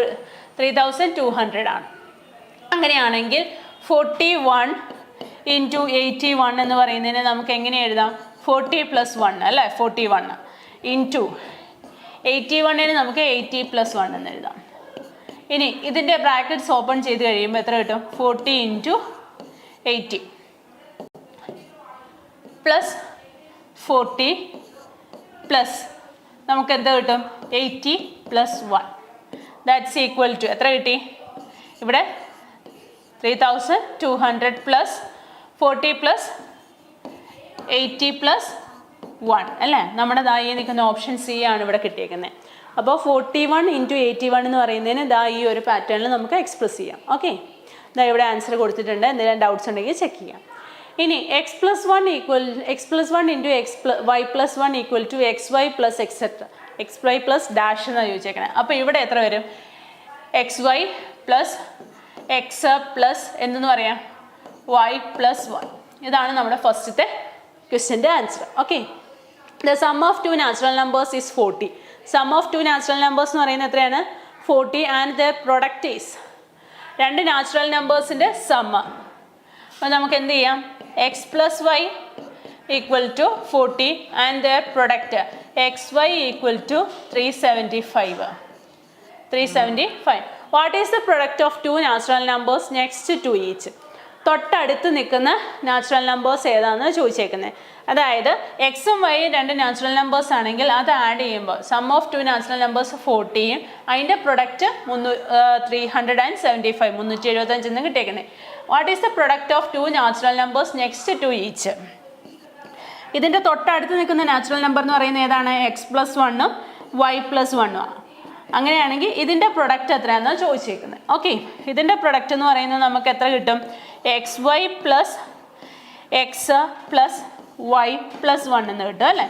3,200 ആണ്. അങ്ങനെയാണെങ്കിൽ 41 × 81 എന്ന് പറയുന്നതിന് നമുക്ക് എങ്ങനെ എഴുതാം? 40 + 1 അല്ലേ? 41 ഇൻറ്റു 81ന് നമുക്ക് 80 + 1 എന്ന് എഴുതാം. ഇനി ഇതിൻ്റെ ബ്രാക്കറ്റ്സ് ഓപ്പൺ ചെയ്ത് കഴിയുമ്പോൾ എത്ര കിട്ടും? 40 × 80 പ്ലസ് 40 പ്ലസ് നമുക്ക് എന്താ കിട്ടും? 80 + 1. ദാറ്റ്സ് ഈക്വൽ ടു എത്ര കിട്ടി? ഇവിടെ 3,200 പ്ലസ് 40 പ്ലസ് 80 + 1 അല്ലേ? നമ്മുടെ ഈ നിൽക്കുന്ന ഓപ്ഷൻ സി ആണ് ഇവിടെ കിട്ടിയേക്കുന്നത്. അപ്പോൾ 41 × 81 എന്ന് പറയുന്നതിന് ഈ ഒരു പാറ്റേണിൽ നമുക്ക് എക്സ്പ്രസ് ചെയ്യാം. ഓക്കെ. ഇവിടെ ആൻസർ കൊടുത്തിട്ടുണ്ട്. എന്തെങ്കിലും ഡൗട്ട്സ് ഉണ്ടെങ്കിൽ ചെക്ക് ചെയ്യാം. ഇനി x + 1 × y + 1 equal to xy + etcetera xy + dash എന്നാണ് ചോദിച്ചേക്കണേ. അപ്പോൾ ഇവിടെ എത്ര വരും? xy + x + എന്തെന്ന് പറയാം? y + 1. ഇതാണ് നമ്മുടെ ഫസ്റ്റത്തെ ക്വസ്റ്റ്യൻ്റെ answer. Okay. The sum of 2 natural numbers is 40. Sum of 2 natural numbers എന്ന് പറയുന്നത് എത്രയാണ്? 40 and their product is 2 natural നമ്പേഴ്സിൻ്റെ സമ്മ്. അപ്പോൾ നമുക്ക് എന്ത് ചെയ്യാം? x + y equal to 40 and their product xy equal to 375. What is the product of 2 natural numbers next to each? തൊട്ടടുത്ത് നിൽക്കുന്ന നാച്ചുറൽ നമ്പേഴ്സ് ഏതാണെന്ന് ചോദിച്ചേക്കുന്നത്. അതായത് എക്സും വൈയും 2 നാച്ചുറൽ നമ്പേഴ്സ് ആണെങ്കിൽ അത് ആഡ് ചെയ്യുമ്പോൾ സം ഓഫ് 2 നാച്ചുറൽ നമ്പേഴ്സ് 40യും അതിൻ്റെ പ്രൊഡക്റ്റ് 375 എന്ന് കിട്ടിയേക്കുന്നത്. What is the product of 2 natural numbers next to each? ഇതിൻ്റെ തൊട്ടടുത്ത് നിൽക്കുന്ന നാച്ചുറൽ നമ്പർ എന്ന് പറയുന്നത് ഏതാണ്? x + 1 ഉം y + 1 ഉം. അങ്ങനെയാണെങ്കിൽ ഇതിൻ്റെ പ്രൊഡക്റ്റ് എത്രയാണെന്നാണ് ചോദിച്ചേക്കുന്നത്. ഓക്കെ, ഇതിൻ്റെ പ്രൊഡക്റ്റ് എന്ന് പറയുന്നത് നമുക്ക് എത്ര കിട്ടും? X Y plus x plus y plus 1 എന്ന് കിട്ടും അല്ലേ.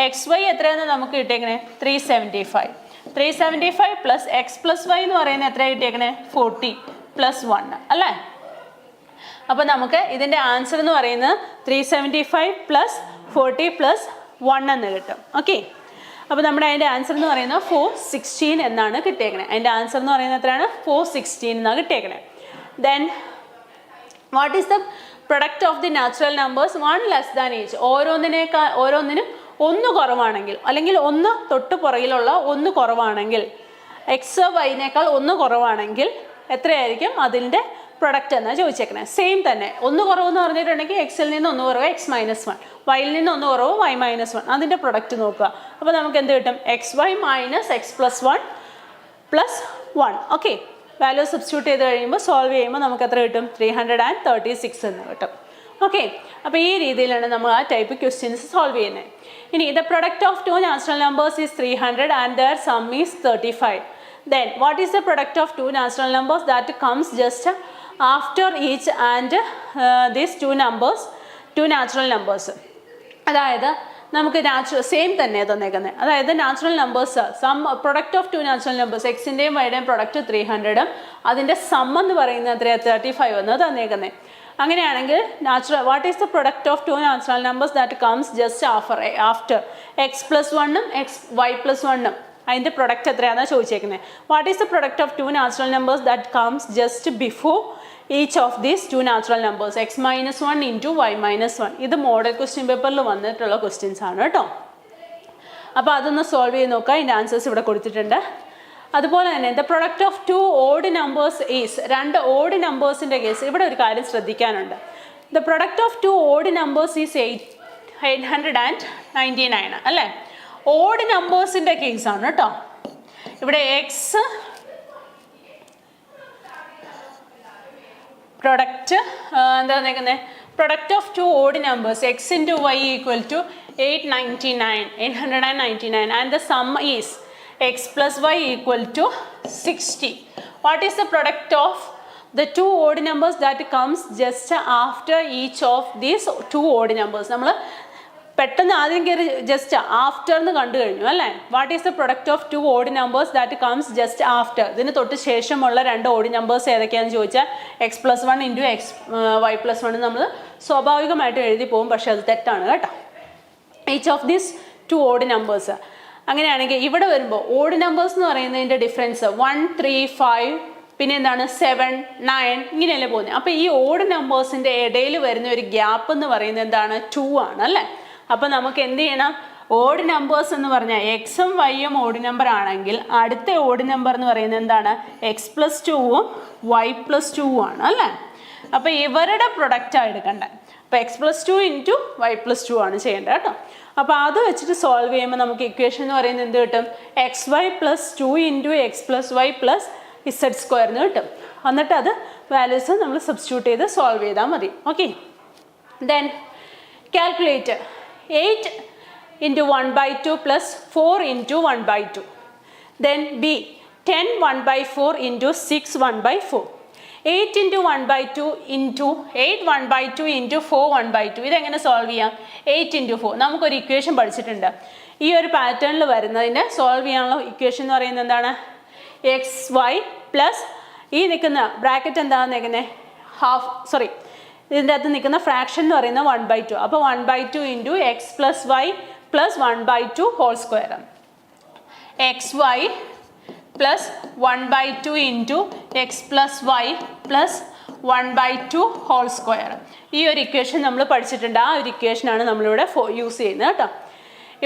എക്സ് വൈ എത്രയാണെന്ന് നമുക്ക് കിട്ടിയേക്കണേ? 375. 375 പ്ലസ് എക്സ് പ്ലസ് വൈ എന്ന് പറയുന്നത് എത്ര കിട്ടിയേക്കണേ? 40 പ്ലസ് 1 അല്ലേ. അപ്പോൾ നമുക്ക് ഇതിൻ്റെ ആൻസർ എന്ന് പറയുന്നത് 375 പ്ലസ് 40 പ്ലസ് 1 എന്ന് കിട്ടും. ഓക്കെ, അപ്പോൾ നമ്മുടെ അതിൻ്റെ ആൻസർ എന്ന് പറയുന്നത് 416 എന്നാണ് കിട്ടിയേക്കണേ. അതിൻ്റെ ആൻസർ എന്ന് പറയുന്നത് എത്രയാണ്? 416 എന്നാണ് കിട്ടിയേക്കണേ. Then what is the product of the natural numbers 1 less than each? ഓരോന്നിനും 1 കുറവാണെങ്കിൽ, അല്ലെങ്കിൽ 1 തൊട്ട് പുറകിലുള്ള 1 കുറവാണെങ്കിൽ, എക്സ് വൈനേക്കാൾ 1 കുറവാണെങ്കിൽ എത്രയായിരിക്കും അതിൻ്റെ പ്രൊഡക്റ്റ് എന്നാണ് ചോദിച്ചേക്കണേ. സെയിം തന്നെ, 1 കുറവെന്ന് പറഞ്ഞിട്ടുണ്ടെങ്കിൽ എക്സിൽ നിന്ന് 1 കുറവ് എക്സ് മൈനസ് 1, വൈയിൽ നിന്ന് 1 കുറവ് വൈ മൈനസ് 1, അതിൻ്റെ പ്രൊഡക്റ്റ് നോക്കുക. അപ്പോൾ നമുക്ക് എന്ത് കിട്ടും? X y minus x plus 1 plus 1. Okay, value substitute ചെയ്ത് കഴിയുമ്പോൾ സോൾവ് ചെയ്യുമ്പോൾ നമുക്ക് എത്ര കിട്ടും? 336 എന്ന് കിട്ടും. ഓക്കെ, അപ്പോൾ ഈ രീതിയിലാണ് നമ്മൾ ആ ടൈപ്പ് ക്വസ്റ്റ്യൻസ് സോൾവ് ചെയ്യുന്നത്. ഇനി the product of 2 natural numbers is 300 and there some is 35. Then what is the product of 2 natural numbers that comes just after each and these 2 natural numbers? അതായത് നമുക്ക് same തന്നെ തന്നേക്കുന്നത്. അതായത് natural numbers product of 2 natural numbers, എക്സിൻ്റെയും വൈയുടെയും product 300, അതിൻ്റെ some എന്ന് പറയുന്നത് എത്രയാണ്? 35 എന്ന് തന്നേക്കുന്നത്. അങ്ങനെയാണെങ്കിൽ what is the product of 2 natural numbers that comes just after X plus 1ഉം എക്സ് വൈ പ്ലസ് 1ഉം, അതിൻ്റെ പ്രൊഡക്റ്റ് എത്രയാണെന്നാണ് ചോദിച്ചേക്കുന്നത്. What is the product of 2 natural numbers that comes just before each of these 2 natural numbers? X minus 1 into Y minus 1. ഇത് model question പേപ്പറിൽ വന്നിട്ടുള്ള questions ആണ് കേട്ടോ. അപ്പോൾ അതൊന്ന് സോൾവ് ചെയ്ത് നോക്കുക. ഇതിൻ്റെ ആൻസേഴ്സ് ഇവിടെ കൊടുത്തിട്ടുണ്ട്. അതുപോലെ തന്നെ the product of 2 odd numbers is, 2 odd നമ്പേഴ്സിൻ്റെ കേസ് ഇവിടെ ഒരു കാര്യം ശ്രദ്ധിക്കാനുണ്ട്. The product of 2 odd numbers is 899 അല്ലേ. ഓഡ് നമ്പേഴ്സിൻ്റെ കേസാണ് കേട്ടോ. ഇവിടെ എക്സ് പ്രൊഡക്റ്റ് എന്താ വന്നേക്കുന്നത്? Product of 2 odd numbers x into y equal to 899 and the sum is x plus y equal to 60. What is the product of the 2 odd numbers that comes just after each of these 2 odd numbers? നമ്മൾ പെട്ടെന്ന് ആദ്യം കയറി just after എന്ന് കണ്ടു കഴിഞ്ഞു അല്ലേ. What is the product of 2 odd numbers that comes just after? ഇതിന് തൊട്ട് ശേഷമുള്ള 2 ഓഡ് നമ്പേഴ്സ് ഏതൊക്കെയാണെന്ന് ചോദിച്ചാൽ x plus 1 into x Y plus 1 നമ്മൾ സ്വാഭാവികമായിട്ട് എഴുതി പോകും, പക്ഷേ അത് തെറ്റാണ് കേട്ടോ. Each of these 2 odd numbers. അങ്ങനെയാണെങ്കിൽ ഇവിടെ വരുമ്പോൾ ഓഡ് നമ്പേഴ്സ് എന്ന് പറയുന്നതിൻ്റെ ഡിഫറൻസ് 1, 3, 5, പിന്നെ എന്താണ് 7, 9 ഇങ്ങനെയല്ലേ പോകുന്നത്. അപ്പോൾ ഈ ഓഡ് നമ്പേഴ്സിൻ്റെ ഇടയിൽ വരുന്ന ഒരു ഗ്യാപ്പ് എന്ന് പറയുന്നത് എന്താണ്? 2 ആണ് അല്ലേ. അപ്പോൾ നമുക്ക് എന്ത് ചെയ്യണം? ഓഡ് നമ്പേഴ്സ് എന്ന് പറഞ്ഞാൽ എക്സും വൈയും ഓഡ് നമ്പർ ആണെങ്കിൽ അടുത്ത ഓഡ് നമ്പർ എന്ന് പറയുന്നത് എന്താണ്? എക്സ് പ്ലസ് 2ഉം വൈ പ്ലസ് 2ഉം ആണ് അല്ലേ. അപ്പോൾ ഇവരുടെ പ്രൊഡക്റ്റാണ് എടുക്കേണ്ടത്. അപ്പോൾ x plus 2 into y plus 2 ആണ് ചെയ്യേണ്ടത് കേട്ടോ. അപ്പോൾ അത് വെച്ചിട്ട് സോൾവ് ചെയ്യുമ്പോൾ നമുക്ക് ഇക്വേഷൻ എന്ന് പറയുന്നത് എന്ത് കിട്ടും? X Y plus 2 into x plus y plus z സ്ക്വയറിന് കിട്ടും. എന്നിട്ട് അത് വാല്യൂസ് നമ്മൾ സബ്സ്റ്റിറ്റ്യൂട്ട് ചെയ്ത് സോൾവ് ചെയ്താൽ മതി. Okay, then calculate 8 into 1/2 plus 4 into 1/2. Then B 10 1/4 into 6 1/4. 8 into 1/2 into 8 1/2 into 4 1/2. ഇതെങ്ങനെ സോൾവ് ചെയ്യാം? 8 into 4 നമുക്കൊരു ഇക്വേഷൻ പഠിച്ചിട്ടുണ്ട്. ഈ ഒരു പാറ്റേണിൽ വരുന്നതിനെ സോൾവ് ചെയ്യാനുള്ള ഇക്വേഷൻ എന്ന് പറയുന്നത് എന്താണ്? എക്സ് വൈ പ്ലസ് ഈ നിൽക്കുന്ന ബ്രാക്കറ്റ് എന്താണെന്ന് നിൽക്കുന്നത് ഇതിൻ്റെ അകത്ത് നിൽക്കുന്ന ഫ്രാക്ഷൻ എന്ന് പറയുന്നത് 1/2. അപ്പോൾ 1/2 into x plus y plus 1/2 whole square. X Y plus 1/2 into x plus y plus 1/2 whole square. ഈ ഒരു ഇക്വേഷൻ നമ്മൾ പഠിച്ചിട്ടുണ്ട്. ആ ഒരു ഇക്വേഷനാണ് നമ്മളിവിടെ യൂസ് ചെയ്യുന്നത് കേട്ടോ.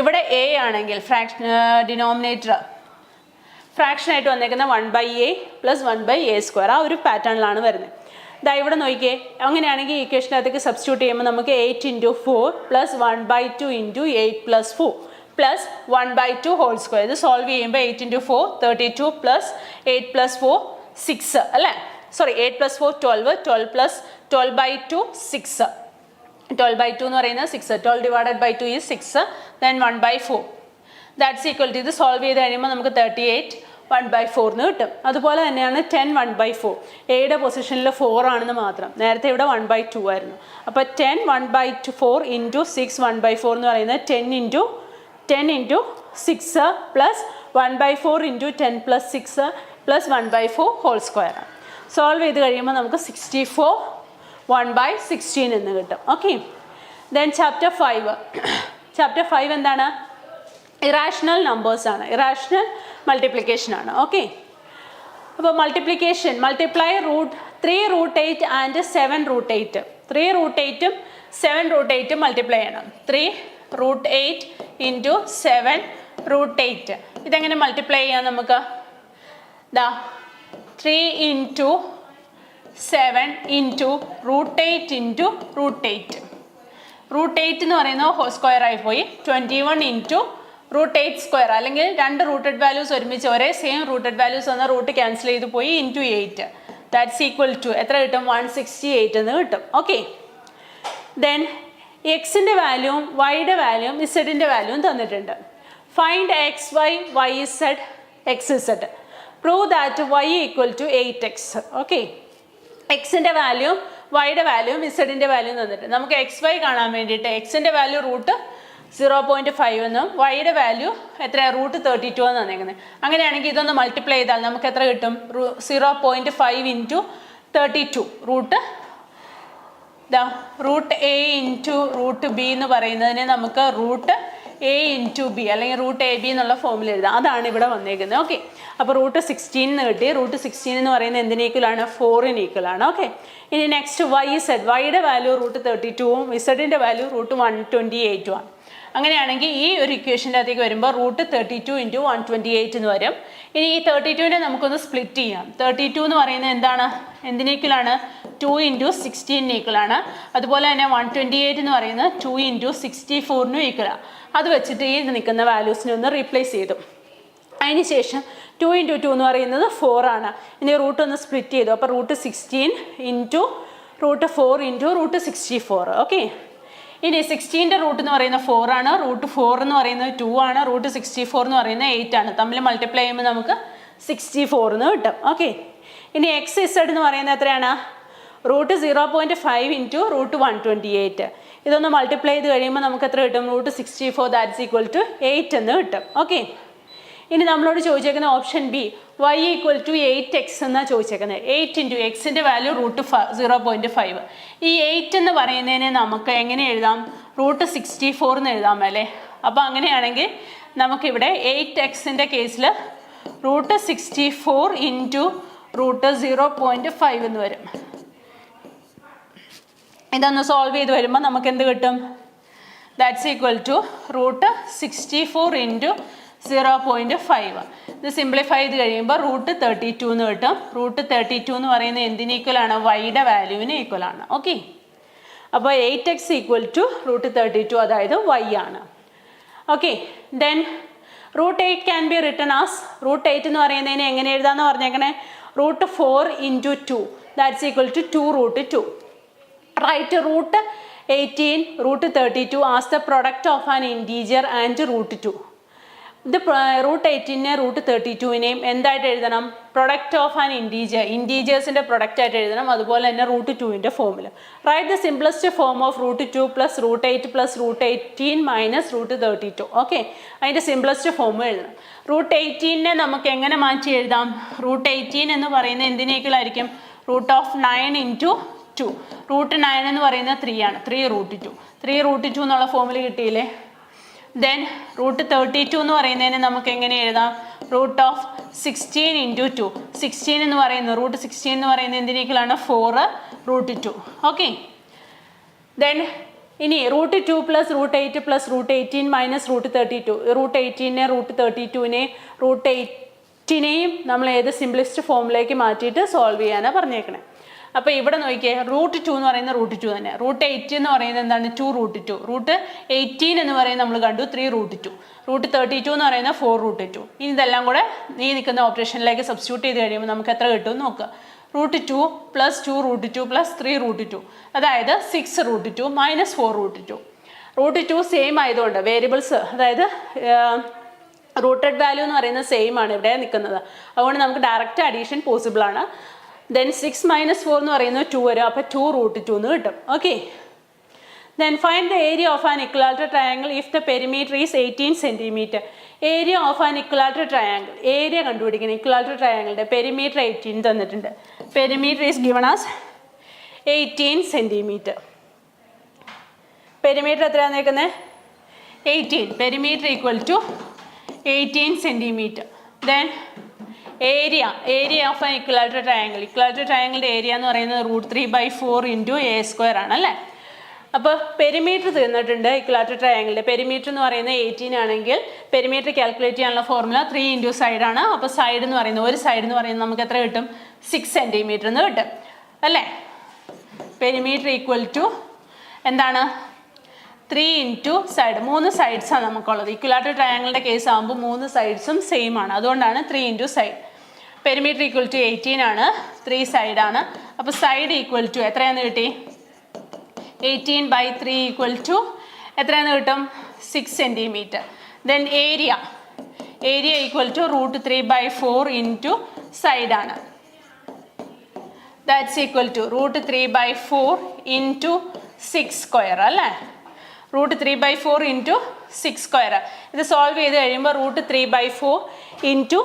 ഇവിടെ എ ആണെങ്കിൽ ഡിനോമിനേറ്റർ ഫ്രാക്ഷനായിട്ട് വന്നേക്കുന്ന 1/a പ്ലസ് 1/a². ആ ഒരു പാറ്റേണിലാണ് വരുന്നത്. ഇതാ ഇവിടെ നോക്കിയേ. അങ്ങനെയാണെങ്കിൽ ഈ ഇക്വേഷനകത്തേക്ക് സബ്സ്റ്റിറ്റ്യൂട്ട് ചെയ്യുമ്പോൾ നമുക്ക് 8 into 4 plus 1/2 into 8 plus 4 plus 1/2 whole square. ഇത് സോൾവ് ചെയ്യുമ്പോൾ 8 ഇൻറ്റു 4 32 പ്ലസ് 8 പ്ലസ് 4 6 അല്ലേ. 8 പ്ലസ് 4 12, 12 പ്ലസ് 12/2 6. 12/2 എന്ന് പറയുന്നത് 6. 12 divided by 2 is 6. Then 1/4. That's equal to ഇത് സോൾവ് ചെയ്ത് കഴിയുമ്പോൾ നമുക്ക് 38. 1/4 എന്ന് കിട്ടും. അതുപോലെ തന്നെയാണ് 10 1/4. എയുടെ പൊസിഷനിൽ 4 ആണെന്ന് മാത്രം. നേരത്തെ ഇവിടെ 1/2 ആയിരുന്നു. അപ്പോൾ 10 1/4 ഇൻറ്റു 6 1/4 എന്ന് പറയുന്നത് 10 into 6 plus 1/4 into 10 plus 6 plus 1/4 whole square. Solve ചെയ്ത് കഴിയുമ്പോൾ നമുക്ക് 64 1/16 എന്ന് കിട്ടും. Okay, then chapter 5. ചാപ്റ്റർ 5 എന്താണ്? ഇറാഷണൽ നമ്പേഴ്സ് ആണ്, ഇറാഷണൽ മൾട്ടിപ്ലിക്കേഷൻ ആണ്. ഓക്കെ, അപ്പോൾ മൾട്ടിപ്ലിക്കേഷൻ മൾട്ടിപ്ലൈ 3√8 ആൻഡ് 7√8. 3√8ഉം 7√8ഉം മൾട്ടിപ്ലൈ ചെയ്യണം. 3√8 ഇൻറ്റു 7√8. ഇതെങ്ങനെ മൾട്ടിപ്ലൈ ചെയ്യാം നമുക്ക്? 3 ഇൻറ്റു 7 ഇൻറ്റു √8 ഇൻറ്റു √8. √8 എന്ന് പറയുന്നത് ഹോൾ സ്ക്വയർ ആയി പോയി. 21 ഇൻറ്റു √8 സ്ക്വയർ, അല്ലെങ്കിൽ രണ്ട് റൂട്ടഡ് വാല്യൂസ് ഒരുമിച്ച് ഒരേ സെയിം റൂട്ടഡ് വാല്യൂസ് വന്ന റൂട്ട് ക്യാൻസൽ ചെയ്ത് പോയി ഇൻറ്റു 8. ദാറ്റ്സ് ഈക്വൽ ടു എത്ര കിട്ടും? 168 എന്ന് കിട്ടും. ഓക്കെ, ദെൻ എക്സിൻ്റെ വാല്യൂവും വൈയുടെ വാല്യൂവും ഇസഡിൻ്റെ വാല്യൂവും തന്നിട്ടുണ്ട്. Find x y y z x z. Prove that y equal to 8x. Okay, എക്സിൻ്റെ വാല്യൂവും വൈയുടെ വാല്യൂവും ഇസഡിൻ്റെ വാല്യൂവും തന്നിട്ട് നമുക്ക് എക്സ് വൈ കാണാൻ വേണ്ടിയിട്ട് എക്സിൻ്റെ വാല്യൂ റൂട്ട് 0.5 എന്നും വൈയുടെ വാല്യൂ എത്രയാണ്? √32 എന്ന് തന്നേക്കുന്നത്. അങ്ങനെയാണെങ്കിൽ ഇതൊന്ന് മൾട്ടിപ്ലൈ ചെയ്താൽ നമുക്ക് എത്ര കിട്ടും? 0.5 into 32 root a into root b എന്ന് പറയുന്നതിനെ നമുക്ക് √a ഇൻറ്റു ബി അല്ലെങ്കിൽ √ab എന്നുള്ള ഫോമിൽ എഴുതാം. അതാണ് ഇവിടെ വന്നേക്കുന്നത്. ഓക്കെ, അപ്പോൾ √16 എന്ന് കിട്ടി. √16 എന്ന് പറയുന്നത് എന്തിന് ഈക്വലാണ്? 4 ഈക്വലാണ്. ഓക്കെ, ഇനി നെക്സ്റ്റ് വൈ ഇസഡ്. വൈയുടെ വാല്യൂ √32ഉം ഇസഡിൻ്റെ വാല്യൂ √128 ആണ്. അങ്ങനെയാണെങ്കിൽ ഈ ഒരു ഇക്വേഷൻ്റെ അകത്തേക്ക് വരുമ്പോൾ √32 ഇൻറ്റു 128 എന്ന് വരും. ഇനി ഈ 32നെ നമുക്കൊന്ന് സ്പ്ലിറ്റ് ചെയ്യാം. 32 എന്ന് പറയുന്നത് എന്താണ്? എന്തിനേക്കിലാണ്? 2 ഇൻറ്റു 16 ഈക്വലാണ്. അതുപോലെ തന്നെ 128 എന്ന് പറയുന്നത് 2 ഇൻറ്റു 64 ഈക്വലാണ്. അത് വെച്ചിട്ട് ഈ നിൽക്കുന്ന വാല്യൂസിനെ ഒന്ന് റീപ്ലേസ് ചെയ്തു. അതിന് ശേഷം 2 ഇൻറ്റു 2 എന്ന് പറയുന്നത് 4 ആണ്. ഇനി റൂട്ട് ഒന്ന് സ്പ്ലിറ്റ് ചെയ്തു. അപ്പോൾ √16 ഇൻറ്റു √4 ഇൻറ്റു √64. ഓക്കെ, ഇനി 16ൻ്റെ റൂട്ട് എന്ന് പറയുന്നത് 4 ആണ്. √4 എന്ന് പറയുന്നത് 2 ആണ്. √64 എന്ന് പറയുന്നത് 8 ആണ്. തമ്മിൽ മൾട്ടിപ്ലൈ ചെയ്യുമ്പോൾ നമുക്ക് 64 എന്ന് കിട്ടും. ഓക്കെ, ഇനി എക്സ് ഇസഡ് എന്ന് പറയുന്നത് എത്രയാണ്? √0.5 ഇൻറ്റു √128. ഇതൊന്ന് മൾട്ടിപ്ലൈ ചെയ്ത് കഴിയുമ്പോൾ നമുക്ക് എത്ര കിട്ടും? √64. ദാറ്റ്സ് ഈക്വൽ ടു 8 എന്ന് കിട്ടും. ഓക്കെ, ഇനി നമ്മളോട് ചോദിച്ചേക്കുന്ന option B y equal to 8x എന്നാണ് ചോദിച്ചേക്കുന്നത്. 8 ഇൻറ്റു എക്സിൻ്റെ വാല്യൂ √0.5. ഈ 8 എന്ന് പറയുന്നതിനെ നമുക്ക് എങ്ങനെ എഴുതാം? √64 എന്ന് എഴുതാം അല്ലേ? അപ്പോൾ അങ്ങനെയാണെങ്കിൽ നമുക്കിവിടെ 8xൻ്റെ കേസിൽ √64 ഇൻറ്റു √0.5 എന്ന് വരും. ഇതൊന്ന് സോൾവ് ചെയ്ത് വരുമ്പോൾ നമുക്ക് എന്ത് കിട്ടും? That's equal to √64 into 0.5. ഇത് സിംപ്ലിഫൈ ചെയ്ത് കഴിയുമ്പോൾ √32 എന്ന് കിട്ടും. √32 എന്ന് പറയുന്നത് എന്തിന് ഈക്വലാണ്? വൈയുടെ വാല്യൂവിന് ഈക്വലാണ്. ഓക്കെ, അപ്പോൾ 8x ഈക്വൽ ടു √32, അതായത് y ആണ്. Okay, then √8 can be written as √8 എന്ന് പറയുന്നതിന് എങ്ങനെ എഴുതാമെന്ന് പറഞ്ഞേക്കണേ? √4 into 2 that's equal to 2√2. Right √18 √32 as the product of an integer and √2. ഇത് √18നെ √32നെയും എന്തായിട്ട് എഴുതണം? പ്രൊഡക്റ്റ് ഓഫ് ആൻ ഇൻറ്റീജർ, ഇൻറ്റീജേഴ്സിൻ്റെ പ്രൊഡക്റ്റ് ആയിട്ട് എഴുതണം. അതുപോലെ തന്നെ √2ൻ്റെ ഫോമിൽ. Write the simplest form of √2 plus √8 plus √18 minus √32. Okay, അതിൻ്റെ സിംപ്ലസ്റ്റ് ഫോം എഴുതണം. √18നെ നമുക്ക് എങ്ങനെ മാറ്റി എഴുതാം? √18 എന്ന് പറയുന്നത് എന്തിനേക്കുള്ളായിരിക്കും? √9 ഇൻറ്റു 2. √9 എന്ന് പറയുന്നത് 3 ആണ്. 3√2 എന്നുള്ള ഫോമിൽ കിട്ടിയില്ലേ? ദെൻ √32 എന്ന് പറയുന്നതിന് നമുക്ക് എങ്ങനെ എഴുതാം? √16 ഇൻറ്റു 2. 16 എന്ന് പറയുന്നത് √16 എന്ന് പറയുന്നത് എന്തിനേക്കുള്ളാണ്? 4√2. ഓക്കെ, ദെൻ ഇനി √2 പ്ലസ് √8 പ്ലസ് √18 മൈനസ് √32. √18നെ √32നെ √8നെയും നമ്മൾ ഏത് സിംപ്ലിസ്റ്റ് ഫോമിലേക്ക് മാറ്റിയിട്ട് സോൾവ് ചെയ്യാനാണ് പറഞ്ഞേക്കണേ. അപ്പോൾ ഇവിടെ നോക്കിയേ, √2 എന്ന് പറയുന്നത് √2 തന്നെ. √8 എന്ന് പറയുന്നത് എന്താണ്? 2√2. √18 എന്ന് പറയുന്നത് നമ്മൾ കണ്ടു 3√2. √32 എന്ന് പറയുന്നത് 4√2. ഇനി ഇതെല്ലാം കൂടെ ഈ നിൽക്കുന്ന ഓപ്പറേഷനിലേക്ക് സബ്സ്റ്റിറ്റ്യൂട്ട് ചെയ്ത് കഴിയുമ്പോൾ നമുക്ക് എത്ര കിട്ടും നോക്കുക? √2 പ്ലസ് 2√2 പ്ലസ് 3√2, അതായത് 6√2 മൈനസ് 4√2. √2 സെയിം ആയതുകൊണ്ട് വേരിയബിൾസ്, അതായത് റൂട്ടഡ് വാല്യൂ എന്ന് പറയുന്നത് സെയിം ആണ് ഇവിടെ നിൽക്കുന്നത്. അതുകൊണ്ട് നമുക്ക് ഡയറക്റ്റ് അഡീഷൻ പോസിബിൾ ആണ്. ദെൻ 6 - 4 എന്ന് പറയുന്നത് 2 വരും. അപ്പോൾ 2√2 എന്ന് കിട്ടും. Okay. Then find the area of an equilateral triangle if the perimeter is 18 centimeter. Area of an equilateral triangle. Area കണ്ടുപിടിക്കണം. Equilateral triangle perimeter 18 തന്നിട്ടുണ്ട്. Perimeter is given as 18 centimeter. Perimeter എത്രയാണ് നിൽക്കുന്നത്? 18. Perimeter equal to 18 centimeter. Then area of an equilateral triangle. Equilateral triangle area എന്ന് പറയുന്നത് √3/4 into a² ആണ് അല്ലേ? അപ്പോൾ perimeter തന്നിട്ടുണ്ട്. ഇക്വലാറ്ററൽ ട്രയാങ്കിളിൻ്റെ പെരിമീറ്റർ എന്ന് പറയുന്നത് 18 ആണെങ്കിൽ പെരിമീറ്റർ കാൽക്കുലേറ്റ് ചെയ്യാനുള്ള ഫോർമുല 3 into സൈഡാണ്. അപ്പോൾ സൈഡ് എന്ന് പറയുന്നത് ഒരു സൈഡ് എന്ന് പറയുന്നത് നമുക്ക് എത്ര കിട്ടും? 6 centimeter എന്ന് കിട്ടും അല്ലേ? പെരിമീറ്റർ ഈക്വൽ ടു എന്താണ്? 3 into സൈഡ്. 3 സൈഡ്സാണ് നമുക്കുള്ളത്. ഇക്വലാറ്ററൽ ട്രയാങ്കിളിൻ്റെ കേസ് ആകുമ്പോൾ 3 സൈഡ്സും സെയിം ആണ്. അതുകൊണ്ടാണ് 3 into side. Perimeter equal to 18 ആണ്, 3 സൈഡാണ്. അപ്പോൾ സൈഡ് ഈക്വൽ ടു എത്രയാണെന്ന് കിട്ടി? 18/3 ഈക്വൽ ടു എത്രയാണെന്ന് കിട്ടും? 6 centimeter. Then area equal to √3/4 into സൈഡാണ്. ദാറ്റ്സ് ഈക്വൽ ടു √3/4 into 6² അല്ലേ? √3/4 into 6². ഇത് സോൾവ് ചെയ്ത് കഴിയുമ്പോൾ √3/4 into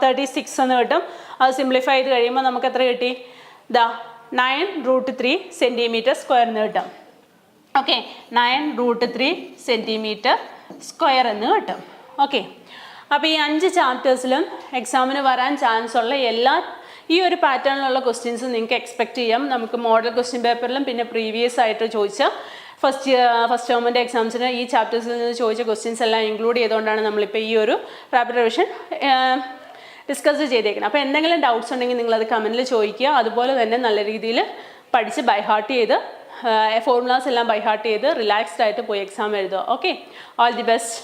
36 എന്ന് കിട്ടും. അത് സിംപ്ലിഫൈ ചെയ്ത് കഴിയുമ്പോൾ നമുക്ക് എത്ര കിട്ടി? 9√3 centimeter square എന്ന് കിട്ടും. ഓക്കെ, 9√3 centimeter square എന്ന് കിട്ടും. ഓക്കെ, അപ്പോൾ ഈ 5 ചാപ്റ്റേഴ്സിലും എക്സാമിന് വരാൻ ചാൻസ് ഉള്ള ഈ ഒരു പാറ്റേണിലുള്ള ക്വസ്റ്റ്യൻസ് നിങ്ങൾക്ക് എക്സ്പെക്റ്റ് ചെയ്യാം. നമുക്ക് മോഡൽ ക്വസ്റ്റ്യൻ പേപ്പറിലും പിന്നെ പ്രീവിയസ് ആയിട്ട് ചോദിച്ച ഫസ്റ്റ് ടേമിൻ്റെ എക്സാംസിന് ഈ ചാപ്റ്റേഴ്സിൽ നിന്ന് ചോദിച്ച ക്വസ്റ്റ്യൻസ് എല്ലാം ഇൻക്ലൂഡ് ചെയ്തുകൊണ്ടാണ് നമ്മളിപ്പോൾ ഈ ഒരു റാപ്പിഡ് റിവിഷൻ ഡിസ്കസ് ചെയ്തേക്കണം. അപ്പോൾ എന്തെങ്കിലും ഡൗട്ട്സ് ഉണ്ടെങ്കിൽ നിങ്ങളത് കമൻറ്റിൽ ചോദിക്കുക. അതുപോലെ തന്നെ നല്ല രീതിയിൽ പഠിച്ച് ബൈ ഹാർട്ട് ചെയ്ത് ഫോർമുലാസ് എല്ലാം ബൈ ഹാർട്ട് ചെയ്ത് റിലാക്സ്ഡ് ആയിട്ട് പോയി എക്സാം എഴുതുക. Okay, all the best.